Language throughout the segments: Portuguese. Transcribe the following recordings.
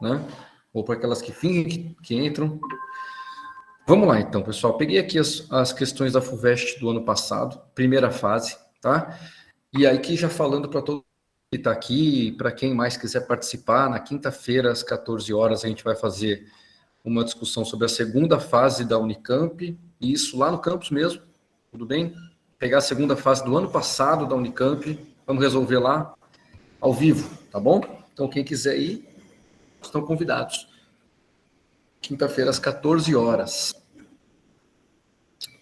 né? Ou para aquelas que fingem que entram. Vamos lá, então, pessoal. Peguei aqui as questões da FUVEST do ano passado, primeira fase, tá? E aí que já falando para todo mundo que está aqui, para quem mais quiser participar, na quinta-feira, às 14 horas, a gente vai fazer uma discussão sobre a segunda fase da Unicamp, e isso lá no campus mesmo, tudo bem? Pegar a segunda fase do ano passado da Unicamp, vamos resolver lá, ao vivo, tá bom? Então, quem quiser ir, estão convidados. Quinta-feira, às 14 horas.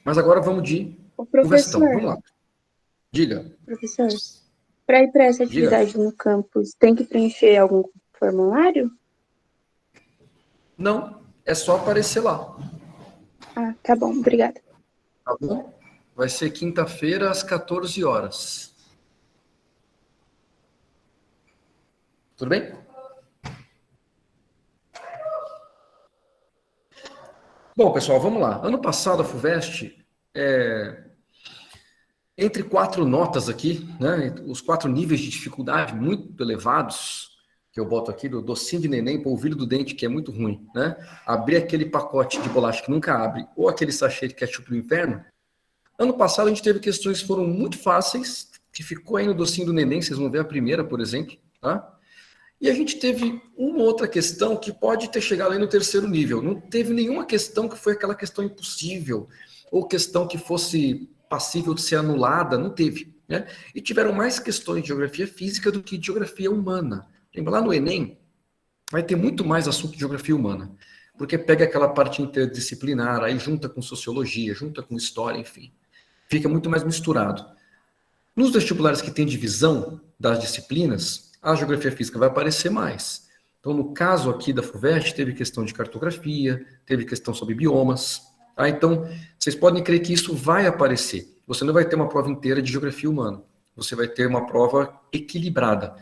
Mas agora vamos de Professor, Vamos lá. Diga. Professor, para ir para essa atividade no campus, tem que preencher algum formulário? Não, é só aparecer lá. Ah, tá bom, obrigada. Tá bom? Vai ser quinta-feira, às 14 horas. Tudo bem? Bom, pessoal, vamos lá. Ano passado, a FUVEST, entre 4 notas aqui, né, os 4 níveis de dificuldade muito elevados, que eu boto aqui, do docinho de neném, polvilho do dente, que é muito ruim, né? Abrir aquele pacote de bolacha que nunca abre, ou aquele sachê de ketchup do inferno. Ano passado, a gente teve questões que foram muito fáceis, que ficou aí no docinho do neném, vocês vão ver a primeira, por exemplo, tá? E a gente teve uma outra questão que pode ter chegado aí no terceiro nível. Não teve nenhuma questão que foi aquela questão impossível, ou questão que fosse passível de ser anulada, não teve, né? E tiveram mais questões de geografia física do que de geografia humana. Lembra, lá no Enem, vai ter muito mais assunto de geografia humana, porque pega aquela parte interdisciplinar, aí junta com sociologia, junta com história, enfim. Fica muito mais misturado. Nos vestibulares que tem divisão das disciplinas, a geografia física vai aparecer mais. Então, no caso aqui da FUVEST, teve questão de cartografia, teve questão sobre biomas. Tá? Então, vocês podem crer que isso vai aparecer. Você não vai ter uma prova inteira de geografia humana. Você vai ter uma prova equilibrada.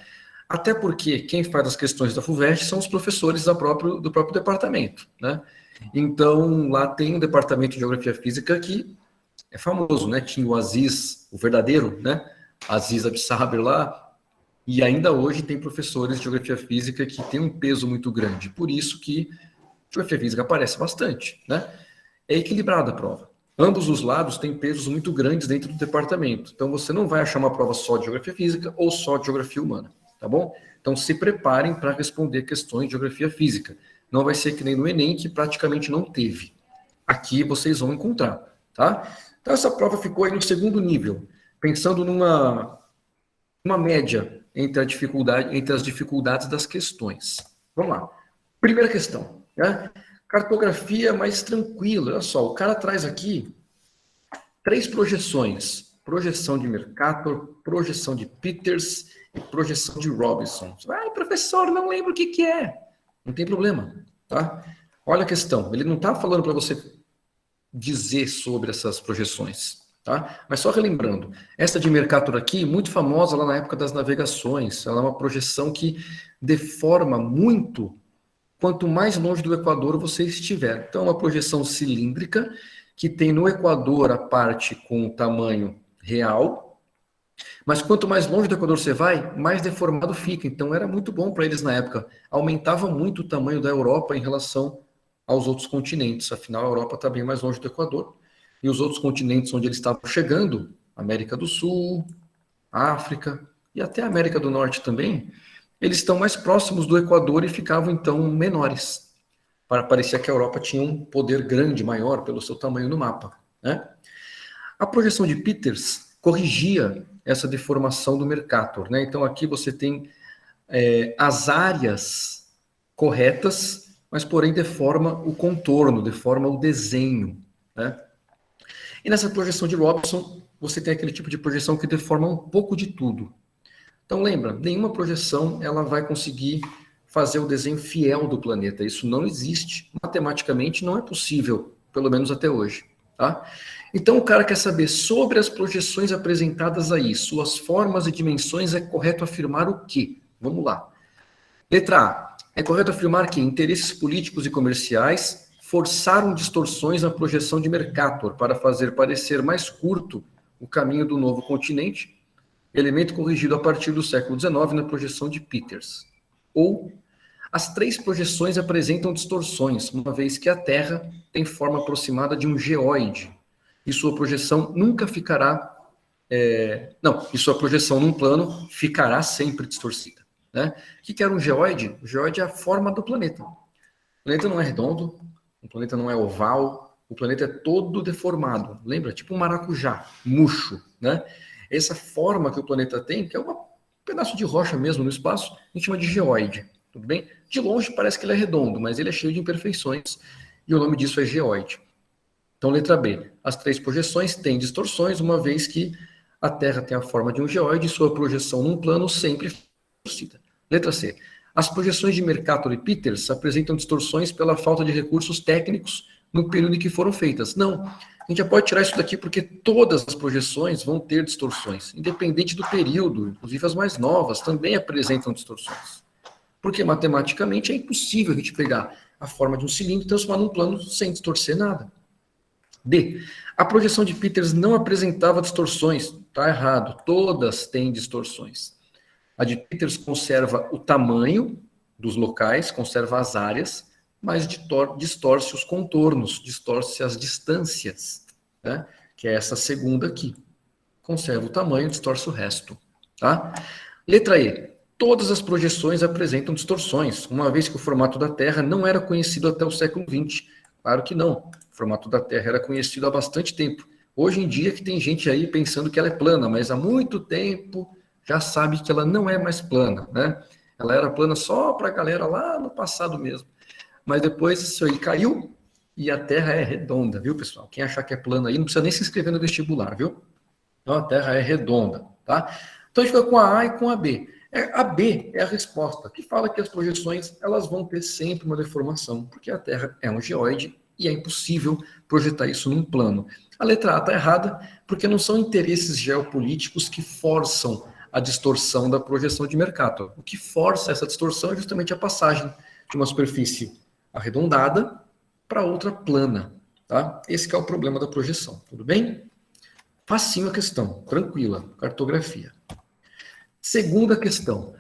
Até porque quem faz as questões da FUVEST são os professores do próprio departamento, né? Então, lá tem um departamento de geografia física que é famoso, né? Tinha o Aziz, o verdadeiro, né? Aziz Absaber lá, e ainda hoje tem professores de geografia física que têm um peso muito grande. Por isso que geografia física aparece bastante, né? É equilibrada a prova. Ambos os lados têm pesos muito grandes dentro do departamento. Então, você não vai achar uma prova só de geografia física ou só de geografia humana, tá bom? Então, se preparem para responder questões de geografia física. Não vai ser que nem no Enem, que praticamente não teve. Aqui vocês vão encontrar, tá? Então, essa prova ficou aí no segundo nível, pensando numa média entre as dificuldades das questões. Vamos lá. Primeira questão, né? Cartografia mais tranquila. Olha só, o cara traz aqui 3 projeções. Projeção de Mercator, projeção de Peters e projeção de Robinson. Ah, professor, não lembro o que é. Não tem problema, tá? Olha a questão. Ele não está falando para você dizer sobre essas projeções, tá? Mas só relembrando, essa de Mercator aqui, muito famosa lá na época das navegações, ela é uma projeção que deforma muito quanto mais longe do Equador você estiver. Então, é uma projeção cilíndrica que tem no Equador a parte com tamanho real, mas quanto mais longe do Equador você vai, mais deformado fica. Então, era muito bom para eles na época. Aumentava muito o tamanho da Europa em relação aos outros continentes. Afinal, a Europa está bem mais longe do Equador. E os outros continentes onde eles estavam chegando, América do Sul, África e até a América do Norte também, eles estão mais próximos do Equador e ficavam, então, menores. Parecia que a Europa tinha um poder grande, maior, pelo seu tamanho no mapa, né? A projeção de Peters corrigia essa deformação do Mercator, né? Então, aqui você tem as áreas corretas, mas, porém, deforma o contorno, deforma o desenho, né? E nessa projeção de Robinson, você tem aquele tipo de projeção que deforma um pouco de tudo. Então, lembra, nenhuma projeção ela vai conseguir fazer o desenho fiel do planeta. Isso não existe. Matematicamente não é possível, pelo menos até hoje. Tá? Então, o cara quer saber sobre as projeções apresentadas aí, suas formas e dimensões, é correto afirmar o quê? Vamos lá. Letra A. É correto afirmar que interesses políticos e comerciais forçaram distorções na projeção de Mercator para fazer parecer mais curto o caminho do novo continente, elemento corrigido a partir do século XIX na projeção de Peters. Ou As 3 projeções apresentam distorções, uma vez que a Terra tem forma aproximada de um geóide, e sua projeção nunca ficará... e sua projeção num plano ficará sempre distorcida. Né? O que era um geóide? O geóide é a forma do planeta. O planeta não é redondo, o planeta não é oval, o planeta é todo deformado. Lembra? Tipo um maracujá, murcho. Né? Essa forma que o planeta tem, que é um pedaço de rocha mesmo no espaço, a gente chama de geóide. Tudo bem? De longe parece que ele é redondo, mas ele é cheio de imperfeições, e o nome disso é geóide. Então, letra B. As 3 projeções têm distorções, uma vez que a Terra tem a forma de um geóide e sua projeção num plano sempre distorcida. Letra C. As projeções de Mercator e Peters apresentam distorções pela falta de recursos técnicos no período em que foram feitas. Não, a gente já pode tirar isso daqui porque todas as projeções vão ter distorções, independente do período, inclusive as mais novas também apresentam distorções. Porque matematicamente é impossível a gente pegar a forma de um cilindro e transformar num plano sem distorcer nada. D. A projeção de Peters não apresentava distorções. Está errado. Todas têm distorções. A de Peters conserva o tamanho dos locais, conserva as áreas, mas distorce os contornos, distorce as distâncias, né? Que é essa segunda aqui. Conserva o tamanho, distorce o resto. Tá? Letra E. Todas as projeções apresentam distorções, uma vez que o formato da Terra não era conhecido até o século XX. Claro que não. O formato da Terra era conhecido há bastante tempo. Hoje em dia que tem gente aí pensando que ela é plana, mas há muito tempo já sabe que ela não é mais plana, né? Ela era plana só para a galera lá no passado mesmo. Mas depois isso aí caiu e a Terra é redonda, viu, pessoal? Quem achar que é plana aí não precisa nem se inscrever no vestibular, viu? Então a Terra é redonda, tá? Então a gente fica com a A e com a B. A B é a resposta, que fala que as projeções elas vão ter sempre uma deformação, porque a Terra é um geóide e é impossível projetar isso num plano. A letra A está errada, porque não são interesses geopolíticos que forçam a distorção da projeção de Mercator. O que força essa distorção é justamente a passagem de uma superfície arredondada para outra plana. Tá? Esse que é o problema da projeção, tudo bem? Facinho a questão, tranquila, cartografia. Segunda questão.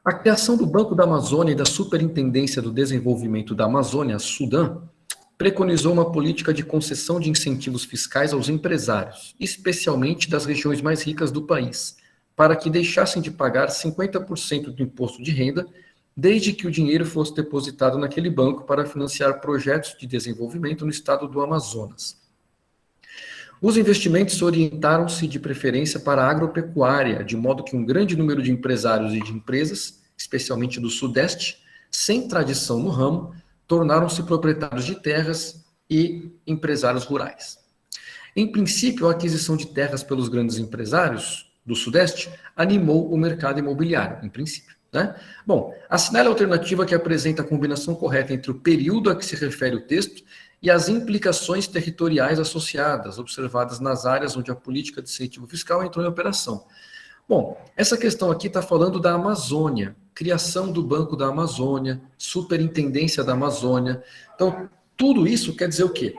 A criação do Banco da Amazônia e da Superintendência do Desenvolvimento da Amazônia, Sudã, preconizou uma política de concessão de incentivos fiscais aos empresários, especialmente das regiões mais ricas do país, para que deixassem de pagar 50% do imposto de renda, desde que o dinheiro fosse depositado naquele banco para financiar projetos de desenvolvimento no estado do Amazonas. Os investimentos orientaram-se de preferência para a agropecuária, de modo que um grande número de empresários e de empresas, especialmente do Sudeste, sem tradição no ramo, tornaram-se proprietários de terras e empresários rurais. Em princípio, a aquisição de terras pelos grandes empresários do Sudeste animou o mercado imobiliário, em princípio. Né? Bom, assinale a alternativa que apresenta a combinação correta entre o período a que se refere o texto e as implicações territoriais associadas, observadas nas áreas onde a política de incentivo fiscal entrou em operação. Bom, essa questão aqui está falando da Amazônia, criação do Banco da Amazônia, Superintendência da Amazônia. Então, tudo isso quer dizer o quê?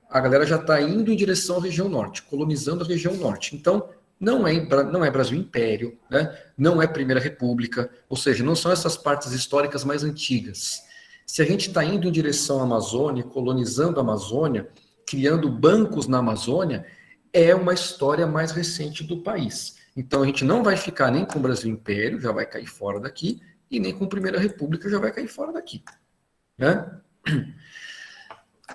A galera já está indo em direção à região norte, colonizando a região norte. Então, não é Brasil Império, né? Não é Primeira República, ou seja, não são essas partes históricas mais antigas. Se a gente está indo em direção à Amazônia, colonizando a Amazônia, criando bancos na Amazônia, é uma história mais recente do país. Então a gente não vai ficar nem com o Brasil Império, já vai cair fora daqui, e nem com a Primeira República, já vai cair fora daqui. Né?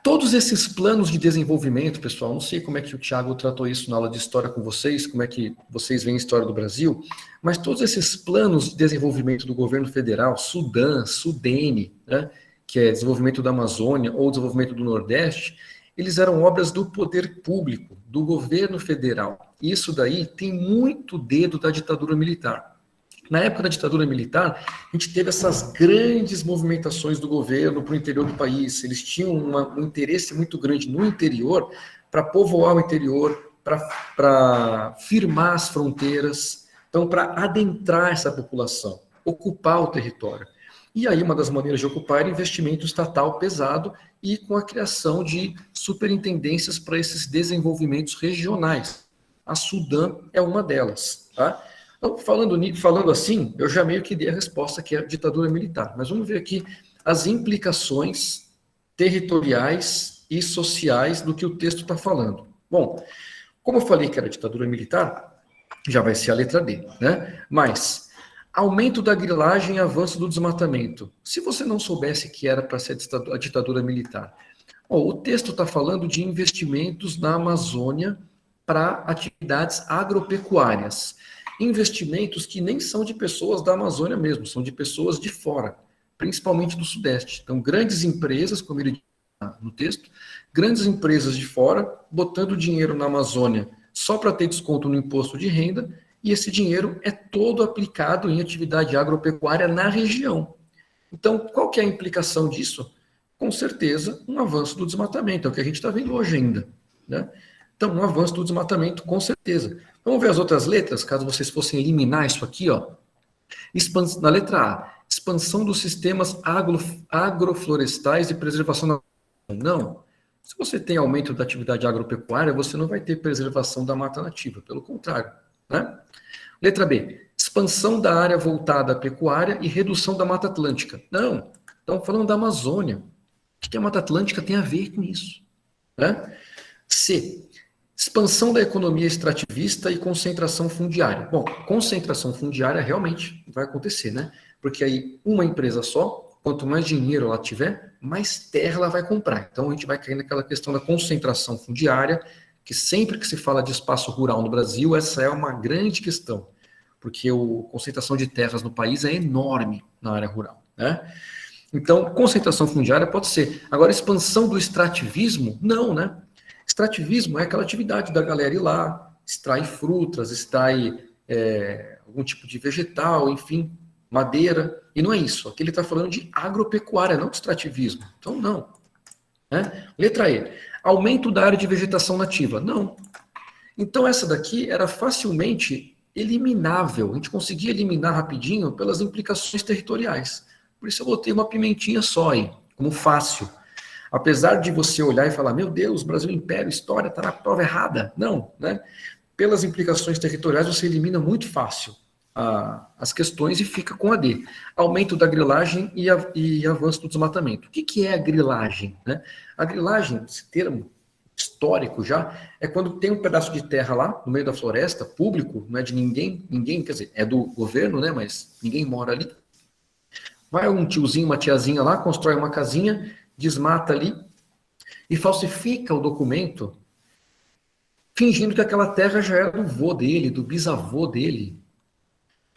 Todos esses planos de desenvolvimento, pessoal, não sei como é que o Thiago tratou isso na aula de história com vocês, como é que vocês veem a história do Brasil, mas todos esses planos de desenvolvimento do governo federal, Sudã, Sudene, né, que é desenvolvimento da Amazônia ou desenvolvimento do Nordeste, eles eram obras do poder público, do governo federal. E isso daí tem muito dedo da ditadura militar. Na época da ditadura militar, a gente teve essas grandes movimentações do governo para o interior do país. Eles tinham um interesse muito grande no interior para povoar o interior, para firmar as fronteiras, então para adentrar essa população, ocupar o território. E aí uma das maneiras de ocupar era investimento estatal pesado e com a criação de superintendências para esses desenvolvimentos regionais. A Sudã é uma delas, tá? Então, falando assim, eu já meio que dei a resposta que é a ditadura militar. Mas vamos ver aqui as implicações territoriais e sociais do que o texto está falando. Bom, como eu falei que era ditadura militar, já vai ser a letra D, né? Mas aumento da grilagem e avanço do desmatamento. Se você não soubesse que era para ser a ditadura militar, o texto está falando de investimentos na Amazônia para atividades agropecuárias. Investimentos que nem são de pessoas da Amazônia mesmo, são de pessoas de fora, principalmente do Sudeste. Então, grandes empresas, como ele diz no texto, grandes empresas de fora botando dinheiro na Amazônia só para ter desconto no imposto de renda, e esse dinheiro é todo aplicado em atividade agropecuária na região. Então, qual que é a implicação disso? Com certeza, um avanço do desmatamento, é o que a gente está vendo hoje ainda, né? Então, um avanço do desmatamento, com certeza. Vamos ver as outras letras, caso vocês fossem eliminar isso aqui, ó. Na letra A, expansão dos sistemas agroflorestais e preservação da... Não. Se você tem aumento da atividade agropecuária, você não vai ter preservação da mata nativa, pelo contrário, né? Letra B, expansão da área voltada à pecuária e redução da Mata Atlântica. Não, estamos falando da Amazônia. O que a Mata Atlântica tem a ver com isso, né? C, expansão da economia extrativista e concentração fundiária. Bom, concentração fundiária realmente vai acontecer, né? Porque aí uma empresa só, quanto mais dinheiro ela tiver, mais terra ela vai comprar. Então a gente vai cair naquela questão da concentração fundiária, que sempre que se fala de espaço rural no Brasil, essa é uma grande questão, porque a concentração de terras no país é enorme na área rural, né? Então, concentração fundiária pode ser. Agora, expansão do extrativismo? Não, né? Extrativismo é aquela atividade da galera ir lá, extrai frutas, extrai algum tipo de vegetal, enfim, madeira, e não é isso. Aqui ele está falando de agropecuária, não de extrativismo. Então, não. Né? Letra E, aumento da área de vegetação nativa. Não. Então, essa daqui era facilmente eliminável. A gente conseguia eliminar rapidinho pelas implicações territoriais. Por isso eu botei uma pimentinha só aí, como fácil. Apesar de você olhar e falar, meu Deus, Brasil Império, história, está na prova errada. Não, né? Pelas implicações territoriais, você elimina muito fácil as questões e fica com a D. Aumento da grilagem e avanço do desmatamento. O que é a grilagem, né? A grilagem, esse termo histórico já, é quando tem um pedaço de terra lá, no meio da floresta, público, não é de ninguém, quer dizer, é do governo, né? Mas ninguém mora ali. Vai um tiozinho, uma tiazinha lá, constrói uma casinha, desmata ali e falsifica o documento, fingindo que aquela terra já era do vô dele, do bisavô dele.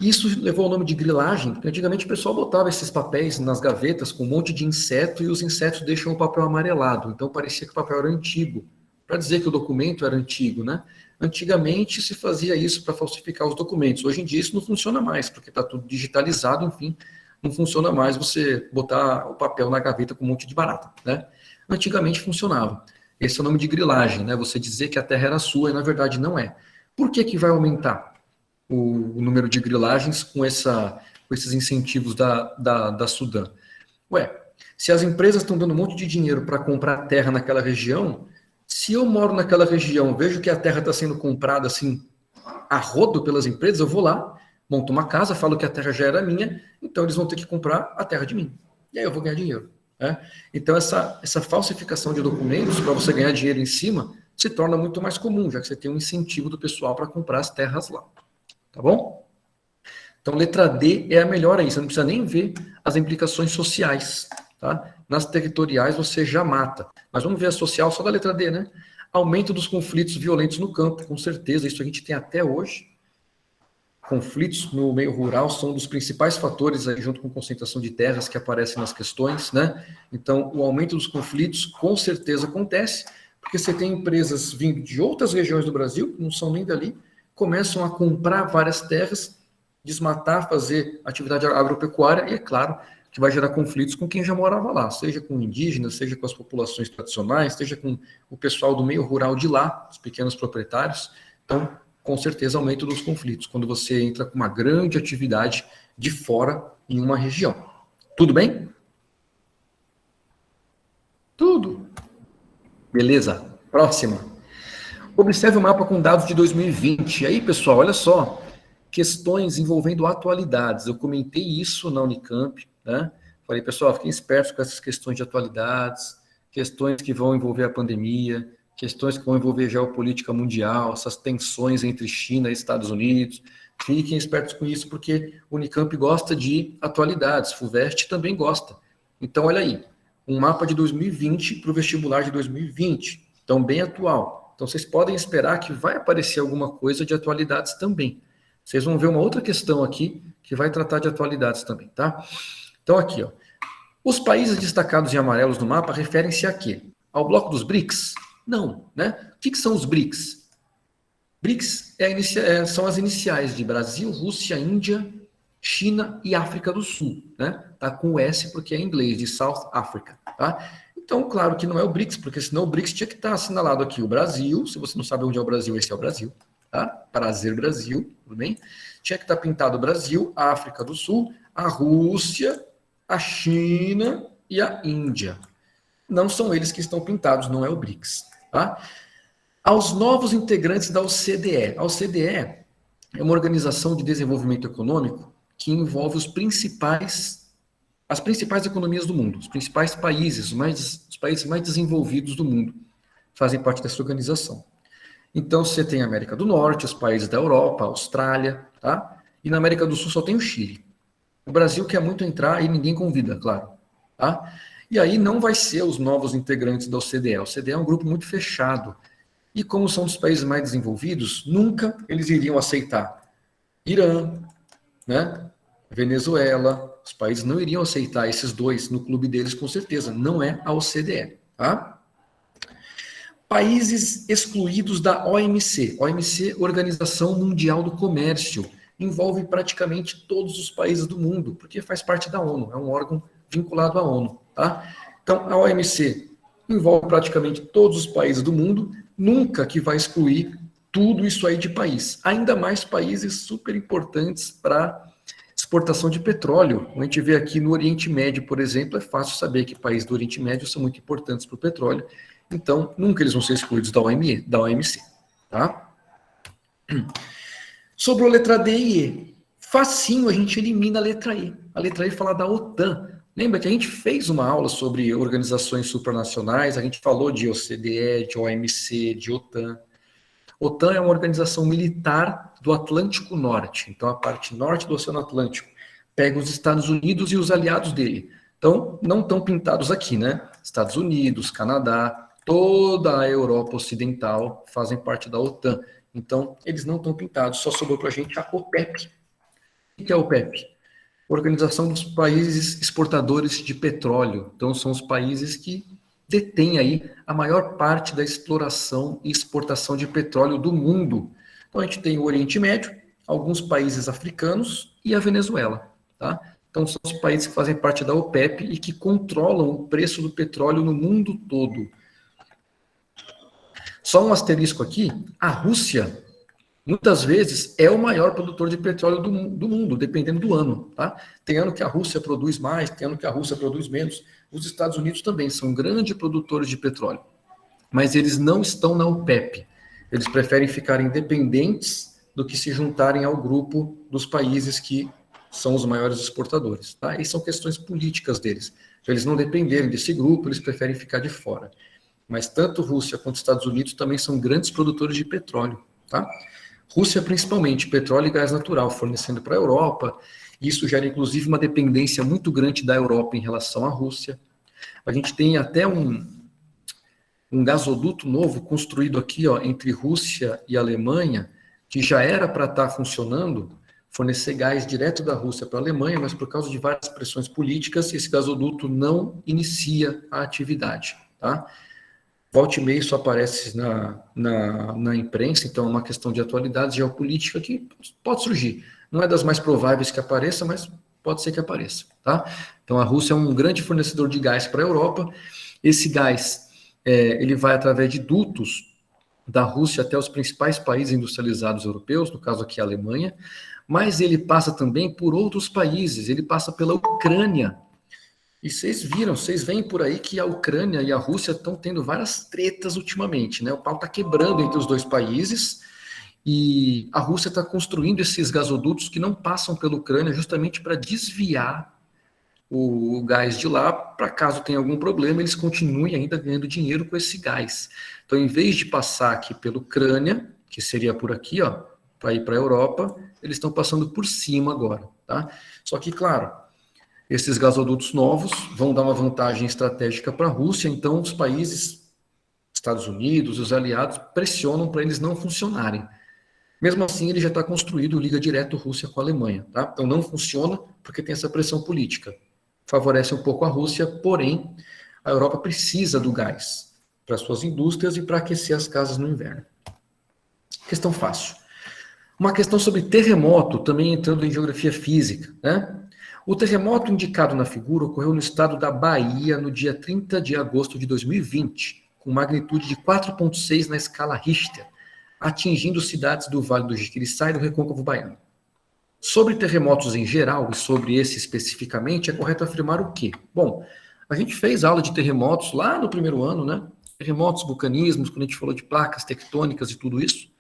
Isso levou ao nome de grilagem, porque antigamente o pessoal botava esses papéis nas gavetas com um monte de inseto e os insetos deixam o papel amarelado. Então parecia que o papel era antigo, para dizer que o documento era antigo, né? Antigamente se fazia isso para falsificar os documentos. Hoje em dia isso não funciona mais, porque está tudo digitalizado, enfim, não funciona mais você botar o papel na gaveta com um monte de barata, né? Antigamente funcionava. Esse é o nome de grilagem, né? Você dizer que a terra era sua e na verdade não é. Por que vai aumentar o número de grilagens com esses incentivos da Sudam? Ué, se as empresas estão dando um monte de dinheiro para comprar terra naquela região, se eu moro naquela região, vejo que a terra está sendo comprada assim, a rodo pelas empresas, eu vou lá, monto uma casa, falo que a terra já era minha, então eles vão ter que comprar a terra de mim. E aí eu vou ganhar dinheiro. Né? Então essa falsificação de documentos para você ganhar dinheiro em cima se torna muito mais comum, já que você tem um incentivo do pessoal para comprar as terras lá. Tá bom? Então letra D é a melhor aí, você não precisa nem ver as implicações sociais. Tá? Nas territoriais você já mata. Mas vamos ver a social só da letra D, né? Aumento dos conflitos violentos no campo, com certeza, isso a gente tem até hoje. Conflitos no meio rural são um dos principais fatores, aí, junto com concentração de terras, que aparecem nas questões, né? Então, o aumento dos conflitos com certeza acontece, porque você tem empresas vindo de outras regiões do Brasil, que não são nem dali, começam a comprar várias terras, desmatar, fazer atividade agropecuária, e é claro que vai gerar conflitos com quem já morava lá, seja com indígenas, seja com as populações tradicionais, seja com o pessoal do meio rural de lá, os pequenos proprietários. Então, com certeza, aumento dos conflitos, quando você entra com uma grande atividade de fora em uma região. Tudo bem? Tudo. Beleza. Próxima. Observe o mapa com dados de 2020. Aí, pessoal, olha só. questões envolvendo atualidades. Eu comentei isso na Unicamp, né? Falei, pessoal, fiquem espertos com essas questões de atualidades, questões que vão envolver a pandemia, questões que vão envolver geopolítica mundial, essas tensões entre China e Estados Unidos. Fiquem espertos com isso, porque o Unicamp gosta de atualidades, FUVEST também gosta. Então, olha aí, um mapa de 2020 para o vestibular de 2020, então bem atual. Então, vocês podem esperar que vai aparecer alguma coisa de atualidades também. Vocês vão ver uma outra questão aqui que vai tratar de atualidades também, tá? Então, aqui, ó. Os países destacados em amarelos no mapa referem-se a quê? Ao bloco dos BRICS? Não, né? O que são os BRICS? BRICS são as iniciais de Brasil, Rússia, Índia, China e África do Sul, né? Tá com o S porque é em inglês, de South Africa, tá? Então, claro que não é o BRICS, porque senão o BRICS tinha que estar assinalado aqui o Brasil. Se você não sabe onde é o Brasil, esse é o Brasil, tá? Prazer, Brasil, tudo bem? Tinha que estar pintado o Brasil, a África do Sul, a Rússia, a China e a Índia. Não são eles que estão pintados, não é o BRICS, tá? Aos novos integrantes da OCDE. A OCDE é uma organização de desenvolvimento econômico que envolve as principais economias do mundo, os principais países, os países mais desenvolvidos do mundo fazem parte dessa organização. Então, você tem a América do Norte, os países da Europa, a Austrália, tá? E na América do Sul só tem o Chile. O Brasil quer muito entrar e ninguém convida, claro, tá? E aí não vai ser os novos integrantes da OCDE. A OCDE é um grupo muito fechado. E como são dos países mais desenvolvidos, nunca eles iriam aceitar Irã, né? Venezuela, os países não iriam aceitar esses dois no clube deles, com certeza. Não é a OCDE, tá? Países excluídos da OMC. OMC, Organização Mundial do Comércio, envolve praticamente todos os países do mundo, porque faz parte da ONU, é um órgão vinculado à ONU, tá? Então, a OMC envolve praticamente todos os países do mundo, nunca que vai excluir tudo isso aí de país. Ainda mais países super importantes para exportação de petróleo. A gente vê aqui no Oriente Médio, por exemplo, é fácil saber que países do Oriente Médio são muito importantes para o petróleo. Então, nunca eles vão ser excluídos da OMC, tá? Sobre a letra D e E. Facinho, a gente elimina a letra E. A letra E fala da OTAN. Lembra que a gente fez uma aula sobre organizações supranacionais, a gente falou de OCDE, de OMC, de OTAN. OTAN é uma organização militar do Atlântico Norte, então a parte norte do Oceano Atlântico. Pega os Estados Unidos e os aliados dele. Então, não estão pintados aqui, né? Estados Unidos, Canadá, toda a Europa Ocidental fazem parte da OTAN. Então, eles não estão pintados, só sobrou para a gente a OPEP. O que é a OPEP? Organização dos Países Exportadores de Petróleo. Então, são os países que detêm aí a maior parte da exploração e exportação de petróleo do mundo. Então, a gente tem o Oriente Médio, alguns países africanos e a Venezuela, tá? Então, são os países que fazem parte da OPEP e que controlam o preço do petróleo no mundo todo. Só um asterisco aqui, a Rússia, muitas vezes, é o maior produtor de petróleo do mundo, dependendo do ano, tá? Tem ano que a Rússia produz mais, tem ano que a Rússia produz menos. Os Estados Unidos também são grandes produtores de petróleo, mas eles não estão na OPEP. Eles preferem ficar independentes do que se juntarem ao grupo dos países que são os maiores exportadores, tá? E são questões políticas deles. Para eles não dependerem desse grupo, eles preferem ficar de fora. Mas tanto Rússia quanto Estados Unidos também são grandes produtores de petróleo, tá? Rússia, principalmente, petróleo e gás natural, fornecendo para a Europa. Isso gera, inclusive, uma dependência muito grande da Europa em relação à Rússia. A gente tem até um gasoduto novo construído aqui, ó, entre Rússia e Alemanha, que já era para estar funcionando, fornecer gás direto da Rússia para a Alemanha, mas por causa de várias pressões políticas, esse gasoduto não inicia a atividade, tá? Volta e meia isso aparece na imprensa, então é uma questão de atualidade geopolítica que pode surgir. Não é das mais prováveis que apareça, mas pode ser que apareça, tá? Então a Rússia é um grande fornecedor de gás para a Europa. Esse gás, ele vai através de dutos da Rússia até os principais países industrializados europeus, no caso aqui a Alemanha, mas ele passa também por outros países, ele passa pela Ucrânia. E vocês veem por aí que a Ucrânia e a Rússia estão tendo várias tretas ultimamente, né? O pau está quebrando entre os dois países E a Rússia está construindo esses gasodutos que não passam pela Ucrânia justamente para desviar o gás de lá, para caso tenha algum problema, eles continuem ainda ganhando dinheiro com esse gás. Então, em vez de passar aqui pela Ucrânia, que seria por aqui, ó, para ir para a Europa, eles estão passando por cima agora, tá? Só que, claro, esses gasodutos novos vão dar uma vantagem estratégica para a Rússia, então os países, Estados Unidos, os aliados, pressionam para eles não funcionarem. Mesmo assim, ele já está construído, liga direto Rússia com a Alemanha, tá? Então não funciona porque tem essa pressão política. Favorece um pouco a Rússia, porém, a Europa precisa do gás para suas indústrias e para aquecer as casas no inverno. Questão fácil. Uma questão sobre terremoto, também entrando em geografia física, né? O terremoto indicado na figura ocorreu no estado da Bahia no dia 30 de agosto de 2020, com magnitude de 4,6 na escala Richter, atingindo cidades do Vale do Jiquiriçá e do Recôncavo Baiano. Sobre terremotos em geral e sobre esse especificamente, é correto afirmar o quê? Bom, a gente fez aula de terremotos lá no primeiro ano, né? Terremotos, vulcanismos, quando a gente falou de placas tectônicas e tudo isso.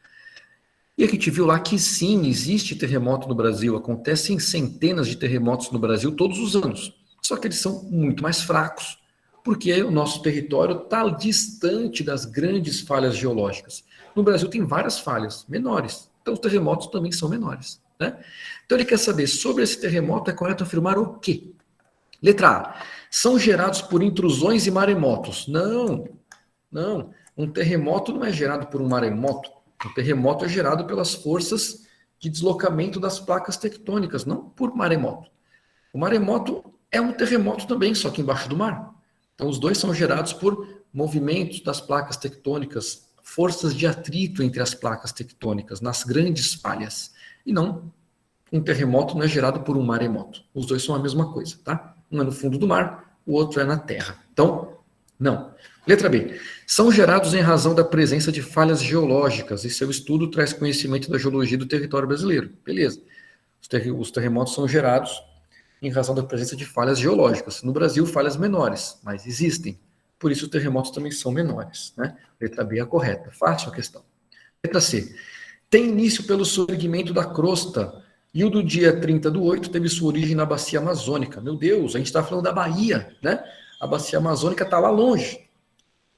E a gente viu lá que sim, existe terremoto no Brasil, acontecem centenas de terremotos no Brasil todos os anos. Só que eles são muito mais fracos, porque o nosso território está distante das grandes falhas geológicas. No Brasil tem várias falhas menores, então os terremotos também são menores, né? Então ele quer saber, sobre esse terremoto é correto afirmar o quê? Letra A, são gerados por intrusões e maremotos. Não, um terremoto não é gerado por um maremoto. O terremoto é gerado pelas forças de deslocamento das placas tectônicas, não por maremoto. O maremoto é um terremoto também, só que embaixo do mar. Então, os dois são gerados por movimentos das placas tectônicas, forças de atrito entre as placas tectônicas, nas grandes falhas. E não, um terremoto não é gerado por um maremoto. Os dois são a mesma coisa, tá? Um é no fundo do mar, o outro é na terra. Então, não. Letra B. São gerados em razão da presença de falhas geológicas e seu estudo traz conhecimento da geologia do território brasileiro. Beleza. Os terremotos são gerados em razão da presença de falhas geológicas. No Brasil, falhas menores, mas existem. Por isso, os terremotos também são menores, né? Letra B é a correta. Fácil a questão. Letra C. Tem início pelo soerguimento da crosta e o do dia 30/8 teve sua origem na bacia amazônica. Meu Deus, a gente está falando da Bahia, né? A bacia amazônica está lá longe.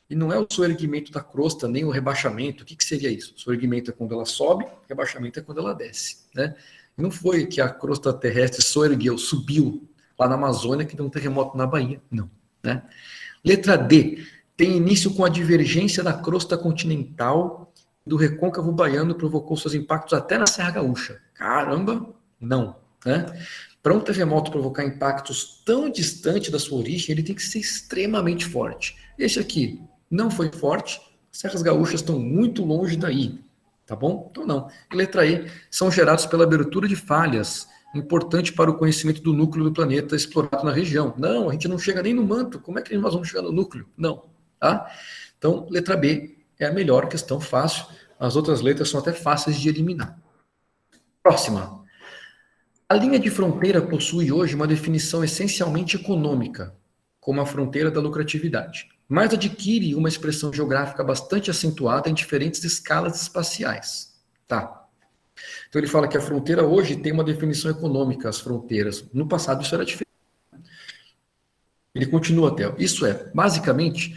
E não é o soerguimento da crosta, nem o rebaixamento. O que seria isso? O soerguimento é quando ela sobe, rebaixamento é quando ela desce, né? Não foi que a crosta terrestre soergueu, subiu lá na Amazônia que deu um terremoto na Bahia. Não, né? Letra D. Tem início com a divergência da crosta continental do recôncavo baiano, provocou seus impactos até na Serra Gaúcha. Caramba, não, né? Para um terremoto provocar impactos tão distantes da sua origem, ele tem que ser extremamente forte. Esse aqui não foi forte, as Serras Gaúchas estão muito longe daí, tá bom? Então não. E letra E, são gerados pela abertura de falhas, importante para o conhecimento do núcleo do planeta explorado na região. Não, a gente não chega nem no manto, como é que nós vamos chegar no núcleo? Não, tá? Então, letra B é a melhor questão, fácil. As outras letras são até fáceis de eliminar. Próxima. A linha de fronteira possui hoje uma definição essencialmente econômica, como a fronteira da lucratividade, mas adquire uma expressão geográfica bastante acentuada em diferentes escalas espaciais. Tá. Então ele fala que a fronteira hoje tem uma definição econômica, as fronteiras. No passado isso era diferente. Ele continua até. Isso é, basicamente,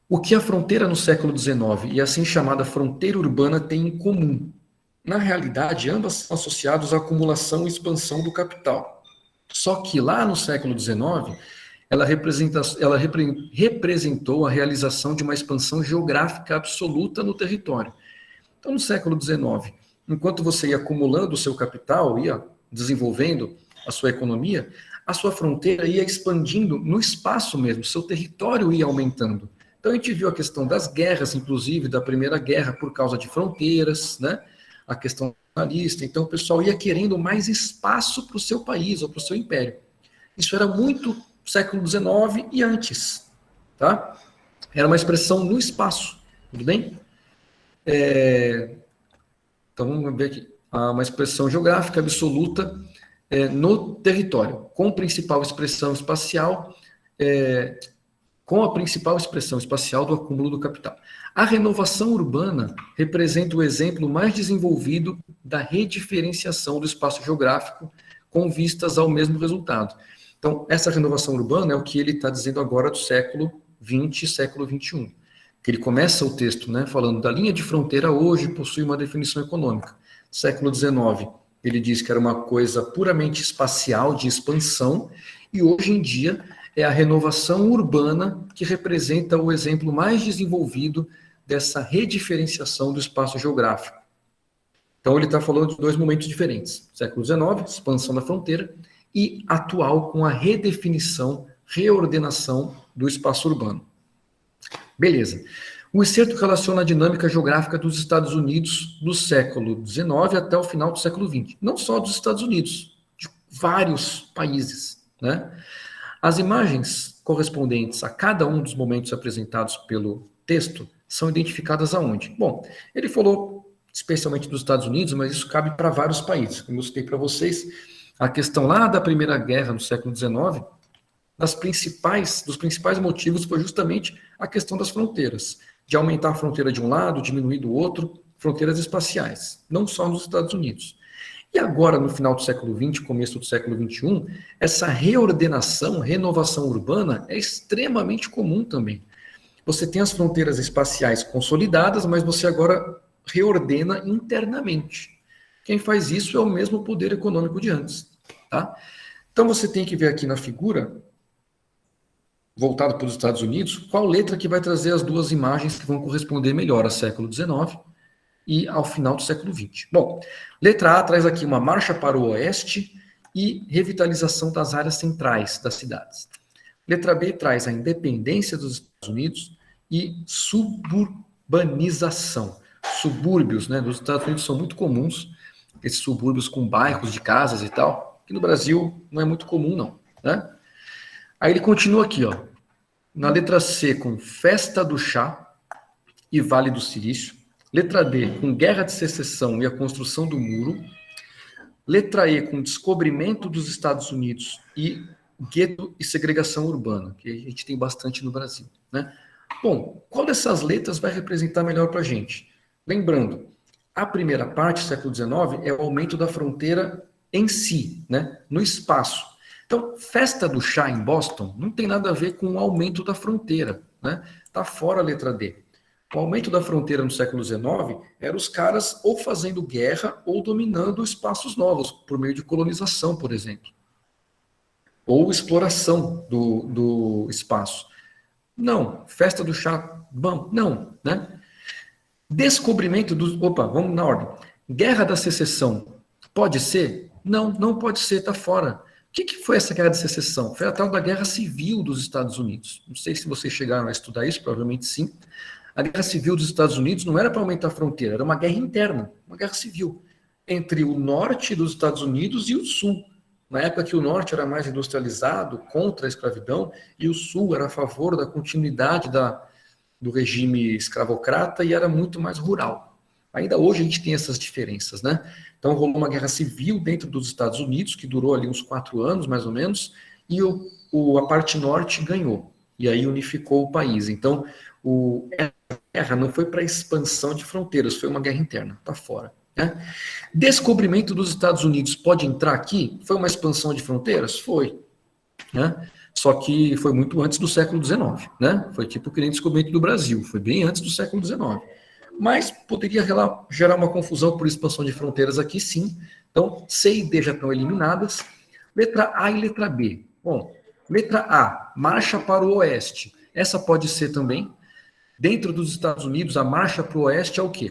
o que a fronteira no século XIX e a assim chamada fronteira urbana têm em comum. Na realidade, ambas são associadas à acumulação e expansão do capital. Só que lá no século XIX, ela representou a realização de uma expansão geográfica absoluta no território. Então, no século XIX, enquanto você ia acumulando o seu capital, ia desenvolvendo a sua economia, a sua fronteira ia expandindo no espaço mesmo, seu território ia aumentando. Então, a gente viu a questão das guerras, inclusive da Primeira Guerra, por causa de fronteiras, né? A questão nacionalista. Então, o pessoal ia querendo mais espaço para o seu país ou para o seu império. Isso era muito século XIX e antes, tá? Era uma expressão no espaço, tudo bem? Então, vamos ver aqui. Uma expressão geográfica absoluta no território, com principal expressão espacial, com a principal expressão espacial do acúmulo do capital. A renovação urbana representa o exemplo mais desenvolvido da rediferenciação do espaço geográfico com vistas ao mesmo resultado. Então, essa renovação urbana é o que ele está dizendo agora do século XX e século XXI. Que ele começa o texto, né, falando da linha de fronteira hoje possui uma definição econômica. Século XIX, ele diz que era uma coisa puramente espacial, de expansão, e hoje em dia é a renovação urbana que representa o exemplo mais desenvolvido dessa rediferenciação do espaço geográfico. Então ele está falando de dois momentos diferentes. Século XIX, expansão da fronteira, e atual com a redefinição, reordenação do espaço urbano. Beleza. O excerto relaciona a dinâmica geográfica dos Estados Unidos do século XIX até o final do século XX. Não só dos Estados Unidos, de vários países, né? As imagens correspondentes a cada um dos momentos apresentados pelo texto são identificadas aonde? Bom, ele falou especialmente dos Estados Unidos, mas isso cabe para vários países. Como eu citei para vocês, a questão lá da Primeira Guerra no século XIX, dos principais motivos foi justamente a questão das fronteiras, de aumentar a fronteira de um lado, diminuir do outro, fronteiras espaciais, não só nos Estados Unidos. E agora, no final do século XX, começo do século XXI, essa reordenação, renovação urbana é extremamente comum também. Você tem as fronteiras espaciais consolidadas, mas você agora reordena internamente. Quem faz isso é o mesmo poder econômico de antes. Tá? Então você tem que ver aqui na figura, voltado para os Estados Unidos, qual letra que vai trazer as duas imagens que vão corresponder melhor ao século XIX e ao final do século XX. Bom, letra A traz aqui uma marcha para o oeste e revitalização das áreas centrais das cidades. Letra B traz a independência dos Estados Unidos e suburbanização. Subúrbios, né, dos Estados Unidos são muito comuns, esses subúrbios com bairros de casas e tal, que no Brasil não é muito comum não, né? Aí ele continua aqui, ó, na letra C com Festa do Chá e Vale do Silício. Letra D com Guerra de Secessão e a construção do muro. Letra E com descobrimento dos Estados Unidos e gueto e segregação urbana, que a gente tem bastante no Brasil, né? Bom, qual dessas letras vai representar melhor para a gente? Lembrando, a primeira parte, século XIX, é o aumento da fronteira em si, né, no espaço. Então, Festa do Chá em Boston não tem nada a ver com o aumento da fronteira, né? Tá fora a letra D. O aumento da fronteira no século XIX era os caras ou fazendo guerra ou dominando espaços novos, por meio de colonização, por exemplo. Ou exploração do espaço. Não. Festa do Chá, bom, não, né? Descobrimento dos... Opa, vamos na ordem. Guerra da Secessão, pode ser? Não, não pode ser, tá fora. O que foi essa Guerra de Secessão? Foi a tal da Guerra Civil dos Estados Unidos. Não sei se vocês chegaram a estudar isso, provavelmente sim. A Guerra Civil dos Estados Unidos não era para aumentar a fronteira, era uma guerra interna, uma guerra civil, entre o norte dos Estados Unidos e o sul. Na época que o norte era mais industrializado, contra a escravidão, e o sul era a favor da continuidade do regime escravocrata e era muito mais rural. Ainda hoje a gente tem essas diferenças, né? Então rolou uma guerra civil dentro dos Estados Unidos, que durou ali uns 4 anos, mais ou menos, e a parte norte ganhou, e aí unificou o país. Então, essa guerra não foi para expansão de fronteiras, foi uma guerra interna, tá fora. Né? Descobrimento dos Estados Unidos pode entrar aqui? Foi uma expansão de fronteiras? Foi. Né? Só que foi muito antes do século XIX, né? Foi tipo que nem descobrimento do Brasil, foi bem antes do século XIX. Mas poderia gerar uma confusão por expansão de fronteiras aqui, sim. Então, C e D já estão eliminadas. Letra A e letra B. Bom, letra A, marcha para o oeste. Essa pode ser também. Dentro dos Estados Unidos, a marcha para o oeste é o quê?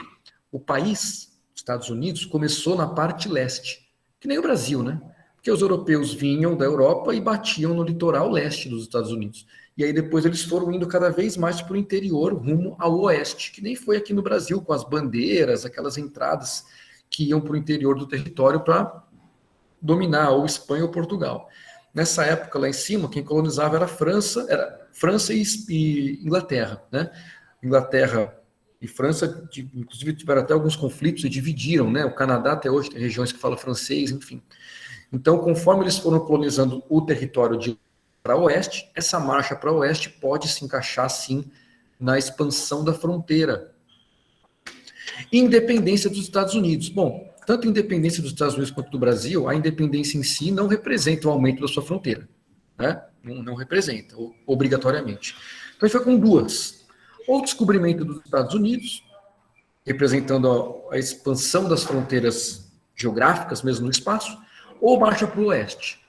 O país, Estados Unidos, começou na parte leste, que nem o Brasil, né? Porque os europeus vinham da Europa e batiam no litoral leste dos Estados Unidos. E aí depois eles foram indo cada vez mais para o interior, rumo ao oeste, que nem foi aqui no Brasil, com as bandeiras, aquelas entradas que iam para o interior do território para dominar ou Espanha ou Portugal. Nessa época, lá em cima, quem colonizava era França e Inglaterra, né? Inglaterra e França, inclusive, tiveram até alguns conflitos e dividiram, né? O Canadá até hoje tem regiões que falam francês, enfim. Então, conforme eles foram colonizando o território de para oeste, essa marcha para oeste pode se encaixar, sim, na expansão da fronteira. Independência dos Estados Unidos. Bom, tanto a independência dos Estados Unidos quanto do Brasil, a independência em si não representa o aumento da sua fronteira. Né? Não representa, obrigatoriamente. Então, a gente foi com duas. Ou o descobrimento dos Estados Unidos, representando a expansão das fronteiras geográficas, mesmo no espaço, ou marcha para o oeste.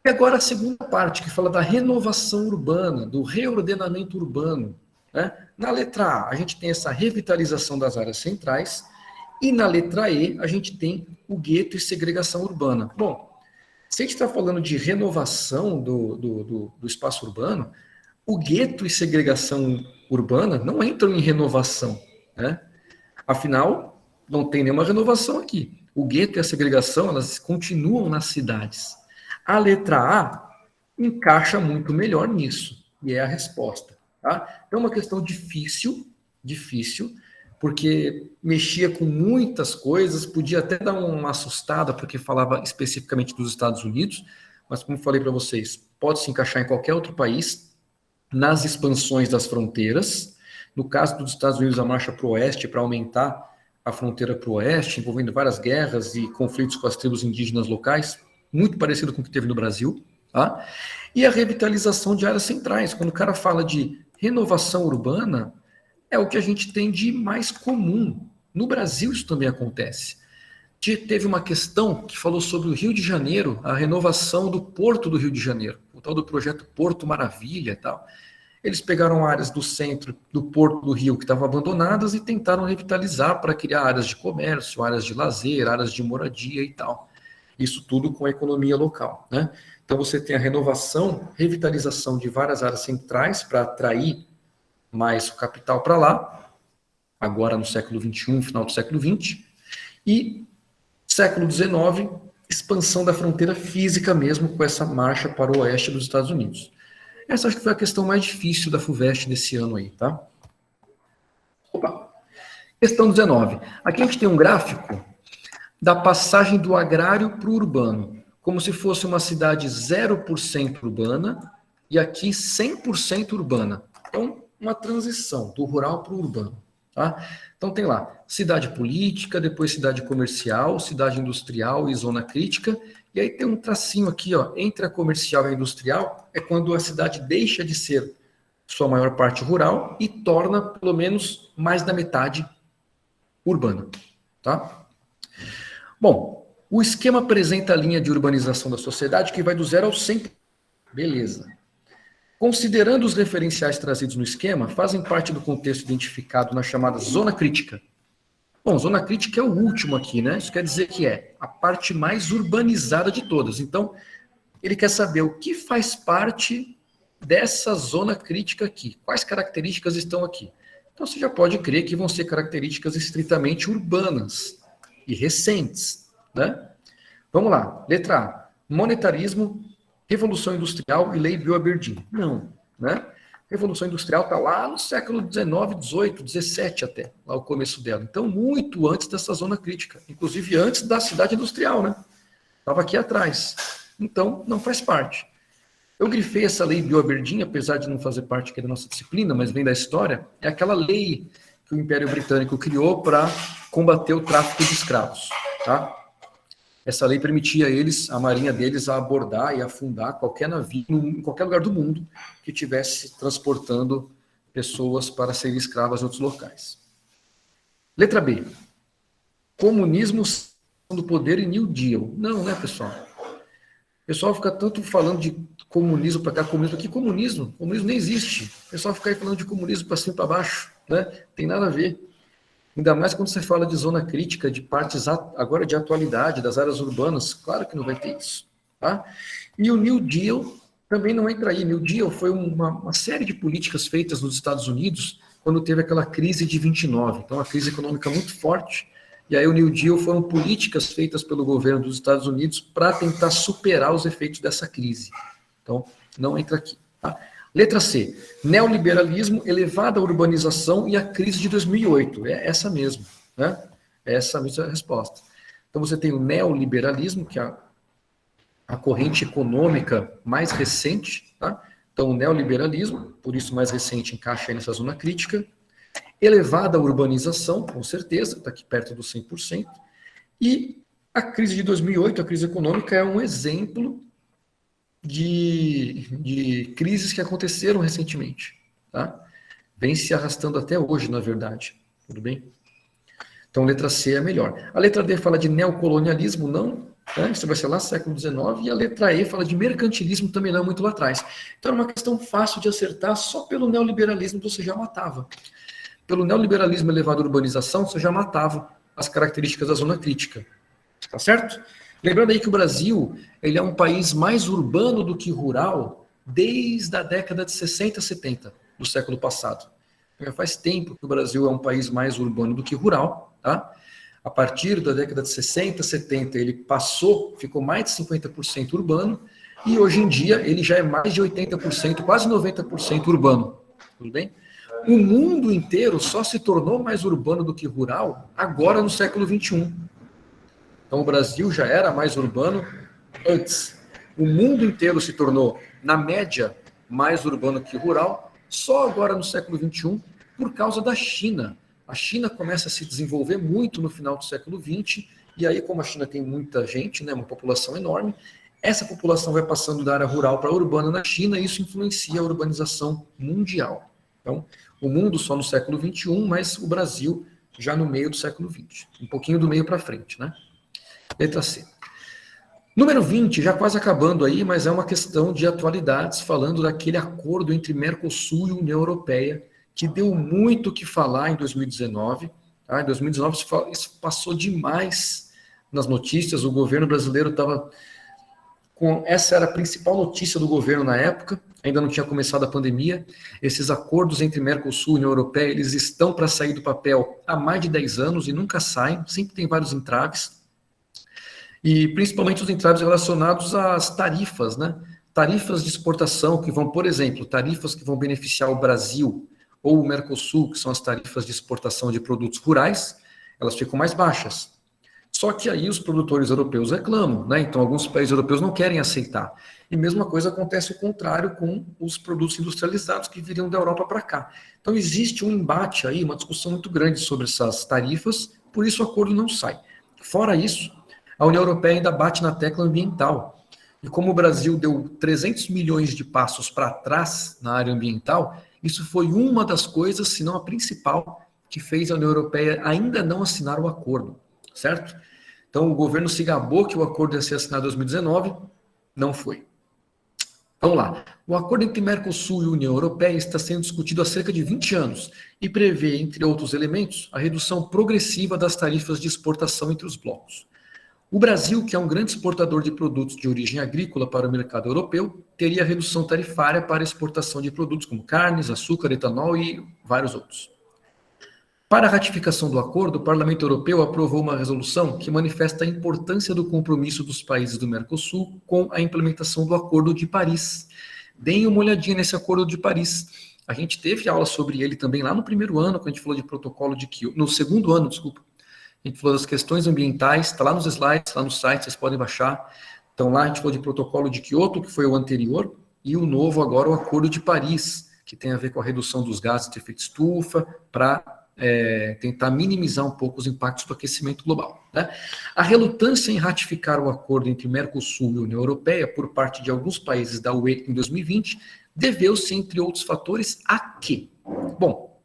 E agora a segunda parte, que fala da renovação urbana, do reordenamento urbano. Né? Na letra A, a gente tem essa revitalização das áreas centrais, e na letra E, a gente tem o gueto e segregação urbana. Bom, se a gente está falando de renovação do espaço urbano, o gueto e segregação urbana não entram em renovação. Né? Afinal, não tem nenhuma renovação aqui. O gueto e a segregação, elas continuam nas cidades. A letra A encaixa muito melhor nisso, e é a resposta. Tá? Então, é uma questão difícil, porque mexia com muitas coisas, podia até dar uma assustada, porque falava especificamente dos Estados Unidos, mas como falei para vocês, pode se encaixar em qualquer outro país, nas expansões das fronteiras. No caso dos Estados Unidos, a marcha para o oeste, para aumentar a fronteira para o oeste, envolvendo várias guerras e conflitos com as tribos indígenas locais, muito parecido com o que teve no Brasil. Tá? E a revitalização de áreas centrais. Quando o cara fala de renovação urbana, é o que a gente tem de mais comum. No Brasil isso também acontece. Teve uma questão que falou sobre o Rio de Janeiro, a renovação do Porto do Rio de Janeiro, o tal do projeto Porto Maravilha e tal. Eles pegaram áreas do centro do Porto do Rio que estavam abandonadas e tentaram revitalizar para criar áreas de comércio, áreas de lazer, áreas de moradia e tal. Isso tudo com a economia local. Né? Então você tem a renovação, revitalização de várias áreas centrais para atrair mais o capital para lá, agora no século XXI, final do século XX, e século XIX, expansão da fronteira física mesmo, com essa marcha para o oeste dos Estados Unidos. Essa acho que foi a questão mais difícil da FUVEST desse ano aí, tá? Opa! Questão 19. Aqui a gente tem um gráfico da passagem do agrário para o urbano, como se fosse uma cidade 0% urbana e aqui 100% urbana. Então, uma transição do rural para o urbano. Tá? Então tem lá, cidade política, depois cidade comercial, cidade industrial e zona crítica, e aí tem um tracinho aqui, ó, entre a comercial e a industrial, é quando a cidade deixa de ser sua maior parte rural e torna, pelo menos, mais da metade urbana. Tá? Bom, o esquema apresenta a linha de urbanização da sociedade que vai do 0 ao 100. Beleza. Considerando os referenciais trazidos no esquema, fazem parte do contexto identificado na chamada zona crítica. Bom, zona crítica é o último aqui, né? Isso quer dizer que é a parte mais urbanizada de todas. Então, ele quer saber o que faz parte dessa zona crítica aqui. Quais características estão aqui? Então, você já pode crer que vão ser características estritamente urbanas e recentes, né? Vamos lá. Letra A. Monetarismo, Revolução Industrial e Lei Bill-Aberdeen. Não, né? Revolução Industrial está lá no século XIX, XVIII, XVII até, lá o começo dela. Então, muito antes dessa zona crítica. Inclusive antes da cidade industrial, né? Estava aqui atrás. Então, não faz parte. Eu grifei essa Lei Bill-Aberdeen, apesar de não fazer parte aqui da nossa disciplina, mas vem da história. É aquela lei que o Império Britânico criou para combater o tráfico de escravos, tá? Essa lei permitia a marinha deles, a abordar e afundar qualquer navio em qualquer lugar do mundo que estivesse transportando pessoas para serem escravas em outros locais. Letra B. Comunismo do poder e New Deal. Não, né, pessoal? O pessoal fica tanto falando de comunismo para cá, comunismo aqui. Comunismo nem existe. O pessoal fica aí falando de comunismo para cima e para baixo, né? Tem nada a ver. Ainda mais quando você fala de zona crítica, de partes agora de atualidade, das áreas urbanas, claro que não vai ter isso. Tá? E o New Deal também não entra aí. New Deal foi uma série de políticas feitas nos Estados Unidos quando teve aquela crise de 29. Então, uma crise econômica muito forte. E aí o New Deal foram políticas feitas pelo governo dos Estados Unidos para tentar superar os efeitos dessa crise. Então, não entra aqui. Tá? Letra C, neoliberalismo, elevada urbanização e a crise de 2008. É essa mesmo, né? É essa mesma resposta. Então você tem o neoliberalismo, que é a corrente econômica mais recente, tá? Então, o neoliberalismo, por isso mais recente, encaixa aí nessa zona crítica. Elevada urbanização, com certeza, está aqui perto dos 100%. E a crise de 2008, a crise econômica, é um exemplo de crises que aconteceram recentemente. Tá? Vem se arrastando até hoje, na verdade. Tudo bem? Então, letra C é a melhor. A letra D fala de neocolonialismo, não. Né? Isso vai ser lá século XIX. E a letra E fala de mercantilismo, também não, muito lá atrás. Então, é uma questão fácil de acertar. Só pelo neoliberalismo você já matava. Pelo neoliberalismo elevado à urbanização, você já matava as características da zona crítica. Tá certo? Lembrando aí que o Brasil ele é um país mais urbano do que rural desde a década de 60, 70 do século passado. Já faz tempo que o Brasil é um país mais urbano do que rural. Tá? A partir da década de 60, 70, ele ficou mais de 50% urbano, e hoje em dia ele já é mais de 80%, quase 90% urbano. Tudo bem? O mundo inteiro só se tornou mais urbano do que rural agora no século XXI. Então o Brasil já era mais urbano antes. O mundo inteiro se tornou, na média, mais urbano que rural, só agora no século XXI, por causa da China. A China começa a se desenvolver muito no final do século XX, e aí, como a China tem muita gente, né, uma população enorme, essa população vai passando da área rural para a urbana na China, e isso influencia a urbanização mundial. Então, o mundo só no século XXI, mas o Brasil já no meio do século XX. Um pouquinho do meio para frente, né? Letra C. Número 20, já quase acabando aí, mas é uma questão de atualidades, falando daquele acordo entre Mercosul e União Europeia, que deu muito o que falar em 2019. Tá? Em 2019 isso passou demais nas notícias, o governo brasileiro estava essa era a principal notícia do governo na época, ainda não tinha começado a pandemia. Esses acordos entre Mercosul e União Europeia, eles estão para sair do papel há mais de 10 anos e nunca saem, sempre tem vários entraves. E principalmente os entraves relacionados às tarifas, né? Tarifas de exportação que vão, por exemplo, tarifas que vão beneficiar o Brasil ou o Mercosul, que são as tarifas de exportação de produtos rurais, elas ficam mais baixas. Só que aí os produtores europeus reclamam, né? Então alguns países europeus não querem aceitar. E mesma coisa acontece o contrário com os produtos industrializados que viriam da Europa para cá. Então existe um embate aí, uma discussão muito grande sobre essas tarifas, por isso o acordo não sai. Fora isso, a União Europeia ainda bate na tecla ambiental. E como o Brasil deu 300 milhões de passos para trás na área ambiental, isso foi uma das coisas, se não a principal, que fez a União Europeia ainda não assinar o acordo. Certo? Então o governo se gabou que o acordo ia ser assinado em 2019, não foi. Vamos lá. O acordo entre Mercosul e União Europeia está sendo discutido há cerca de 20 anos e prevê, entre outros elementos, a redução progressiva das tarifas de exportação entre os blocos. O Brasil, que é um grande exportador de produtos de origem agrícola para o mercado europeu, teria redução tarifária para exportação de produtos como carnes, açúcar, etanol e vários outros. Para a ratificação do acordo, o Parlamento Europeu aprovou uma resolução que manifesta a importância do compromisso dos países do Mercosul com a implementação do Acordo de Paris. Deem uma olhadinha nesse Acordo de Paris. A gente teve aula sobre ele também lá no primeiro ano, quando a gente falou de protocolo de Kyoto. No segundo ano, desculpa. A gente falou das questões ambientais, está lá nos slides, lá no site, vocês podem baixar. Então lá a gente falou de protocolo de Kyoto, que foi o anterior, e o novo agora, o Acordo de Paris, que tem a ver com a redução dos gases de efeito estufa, para tentar minimizar um pouco os impactos do aquecimento global. Né? A relutância em ratificar o acordo entre Mercosul e União Europeia por parte de alguns países da UE em 2020 deveu-se, entre outros fatores, a quê? Bom,